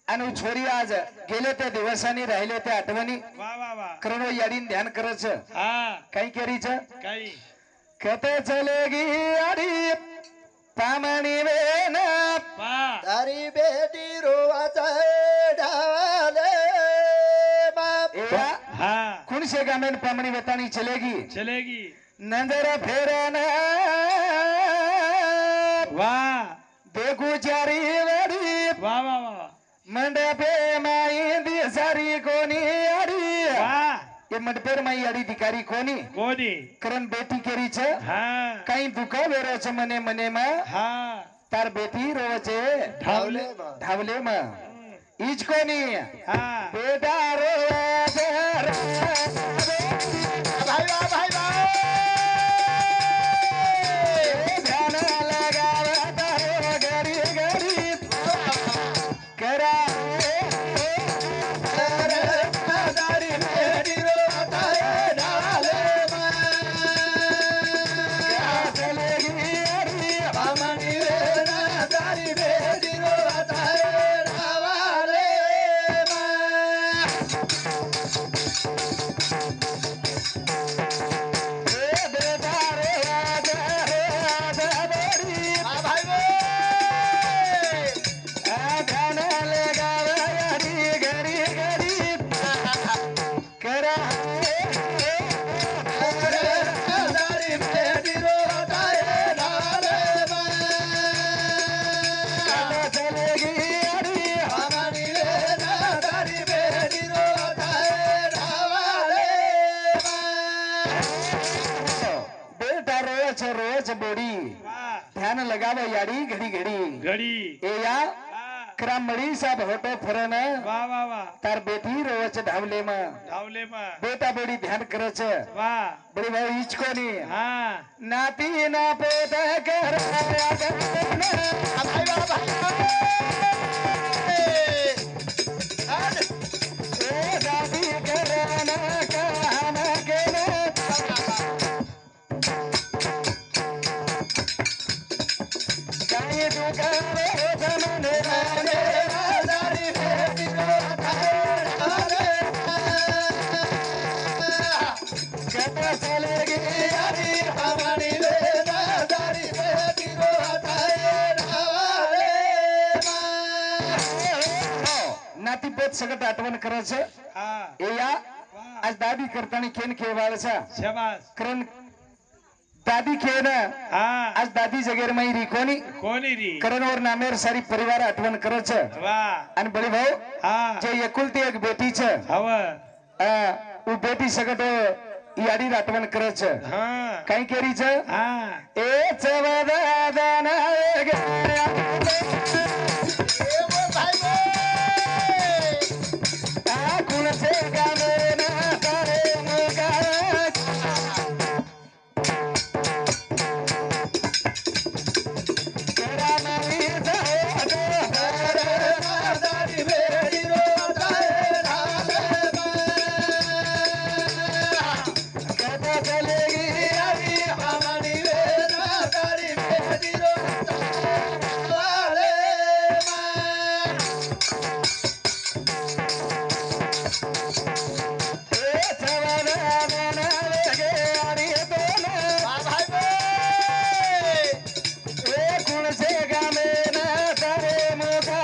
A: आणि छोरी आज गेले त्या दिवसांनी राहिले त्या आठवणी
B: वा वा वा
A: करण याडीन ध्यान करायचं
B: हा
A: काही करीचं
B: काही
A: कथे चलेगी आडी पामणी वेन
B: वा
D: तारी बेटी रोवाचा डावाले बाप
B: हा
A: कौन से गामेन पामणी वेतानी चलेगी
B: चलेगी
A: नजर फेरन
B: वा
A: देखू चारी वडी
B: वा वा वा
A: मंडपे माई दी सारी कोणी आडी
B: वा
A: ये मंडपेर माई आडी धिकारी कोणी
B: कोणी
A: करण बेटी केरीच
B: हा
A: काही दुखा वेरोच मने मने मा
B: हा
A: तार बेटी रोचे
B: धावले
A: धावले मा इच कोणी
B: हा
A: बेटा रोचे
D: भाई बा भाई बा
A: ध्यान लगावा तारो गरी गरी करा
D: तारी बेटी रोवाचा डावाले
A: चलेगी आडी
D: पामणी वेना तारी बेटी रोवाचा डावाले
A: बेटा रोचे बड़ी
D: भाई बा
A: ध्यान लगावा यारी गरी गरी करा
D: तारी बेटी रोवाचा डावाले
A: चलेगी आडी
D: पामणी वेना तारी बेटी रोवाचा डावाले
A: बेटा रोज रोज बोडी
B: वा
A: ध्यान लगावा यारी घडी घडी
B: घडी
A: ए या
B: हा
A: क्रामडी सा भोटो फरन
B: वा वा वा
A: तार बेटी रोज धावले मा
B: धावले मग
A: बेटा बोडी ध्यान करच
B: वा
A: बड़ी भाऊ इच कोणी
B: हा
A: नाती ना पोत कर
D: भाई बा
A: दादी करना काम के काही दुकान जमने
D: तारी बेटी रोवाचा
A: कथा चलेगी
D: यारी पामणी वेना तारी बेटी रोवाचा डावाले
A: नाती पोत सगळं आठवण करायचं
B: हा
A: ए या
B: वा
A: आज दादी करताना खेळ खेळवायचा
B: शबास
A: कारण दादी खेळ
B: हा
A: आज दादी जगेर माई रिकोनी
B: कोणी री
A: करणवर नामेर सारी परिवार आठवण करच
B: वा
A: आणि बळी भाऊ
B: हा
A: जे एकुलती एक बेटीच
B: हव
A: बेटी सगट याडी आठवण करच
B: हा
A: काही केरीच
B: हा
A: ए चवदादाना कुणचे गाणे ना तारे मुगा करा नाही
D: तारी बेटी रोवाचा
A: कथा चलेगी
D: डावाले पामणी वेना तारी बेटी रोवाचा डावाले भाई बा
A: कुणचे गाणे ना तारे मुगा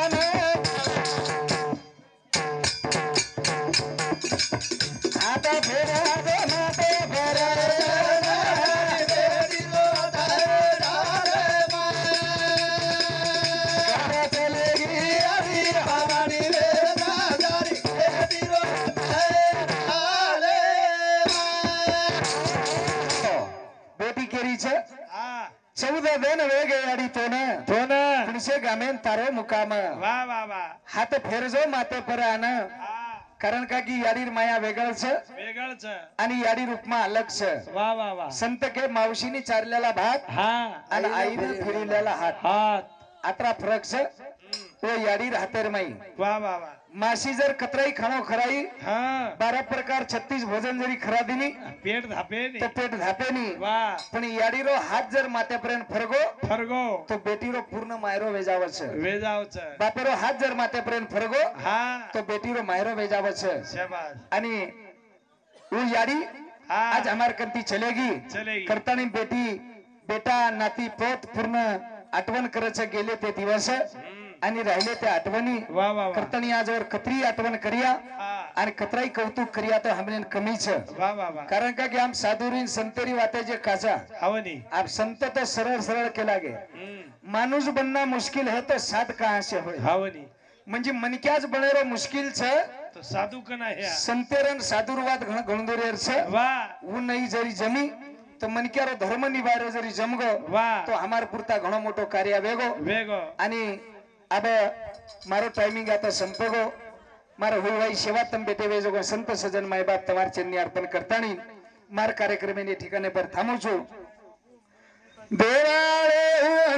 A: देन वेगे याडी तो न पुणसे गामेन तारो मुकाम
B: वा वा वा
A: हात फेरजो माते पर आन
B: हा
A: कारण का की याडीर माया वेगळच
B: वेगळच
A: आणि याडी रूपमा अलगच
B: वा वा वा
A: संत के मावशीनी चारलेला भात
B: हा
A: आणि आईने फिरलेला हात
B: हात
A: आता फरक छ ओ याडीर हातेर माई
B: वा वा वा
A: मासी जर कतराई खाणो खराई
B: हा
A: 12 प्रकार 36 भोजन जरी खरा दिनी
B: पेट धापे
A: तो पेट धापेनी
B: वा
A: पण याडीरो हात जर मात्यापर्यंत फरगो
B: फरगो
A: तो बेटीरो पूर्ण मायरो वेजावच
B: वेजावच
A: बापेरो हात जर मात्यापर्यंत फरगो
B: हा
A: तो बेटीरो मायरो वेजावच
B: शाबाश
A: आणि वो याडी
B: हा
A: आज हमार कंती चलेगी
B: चलेगी
A: करतानी बेटी बेटा नाती पोत पूर्ण आठवण करच गेले ते दिवस आणि राहिले ते आठवणी
B: वा वा वा
A: करतानी आजवर कतरी आठवण करिया
B: हा
A: आणि कतराई कौतुक करिया तो हमने कमीच
B: वा वा वा
A: कारण का की आम साधुरीन संतेरी वाते जे काजा
B: हवनी
A: आप संत तो सरळ सरळ केला गे माणूस बनना मुश्किल है तो साध कहां से होय
B: हवनी
A: म्हणजे मनक्याच बनेरो मुश्किल छ
B: तो साधू कना है
A: संतेरन साधुरवाद गणदोरेर छ
B: वा
A: ऊ नहीं जरी जमी तो मनक्यारो धर्म निभारो जरी जमगो
B: वा
A: तो हमार पुरता घणो मोटो कार्य वेगो
B: वेगो
A: आणि अब मारो टाइमिंग आता संपगो मारो हुई सेवा तम बेटे वेजो संत सजन माय बाप तमार चन्नी अर्पण करतानी मार कार्यक्रम ठिकाणे पर थांबू छो देवाळे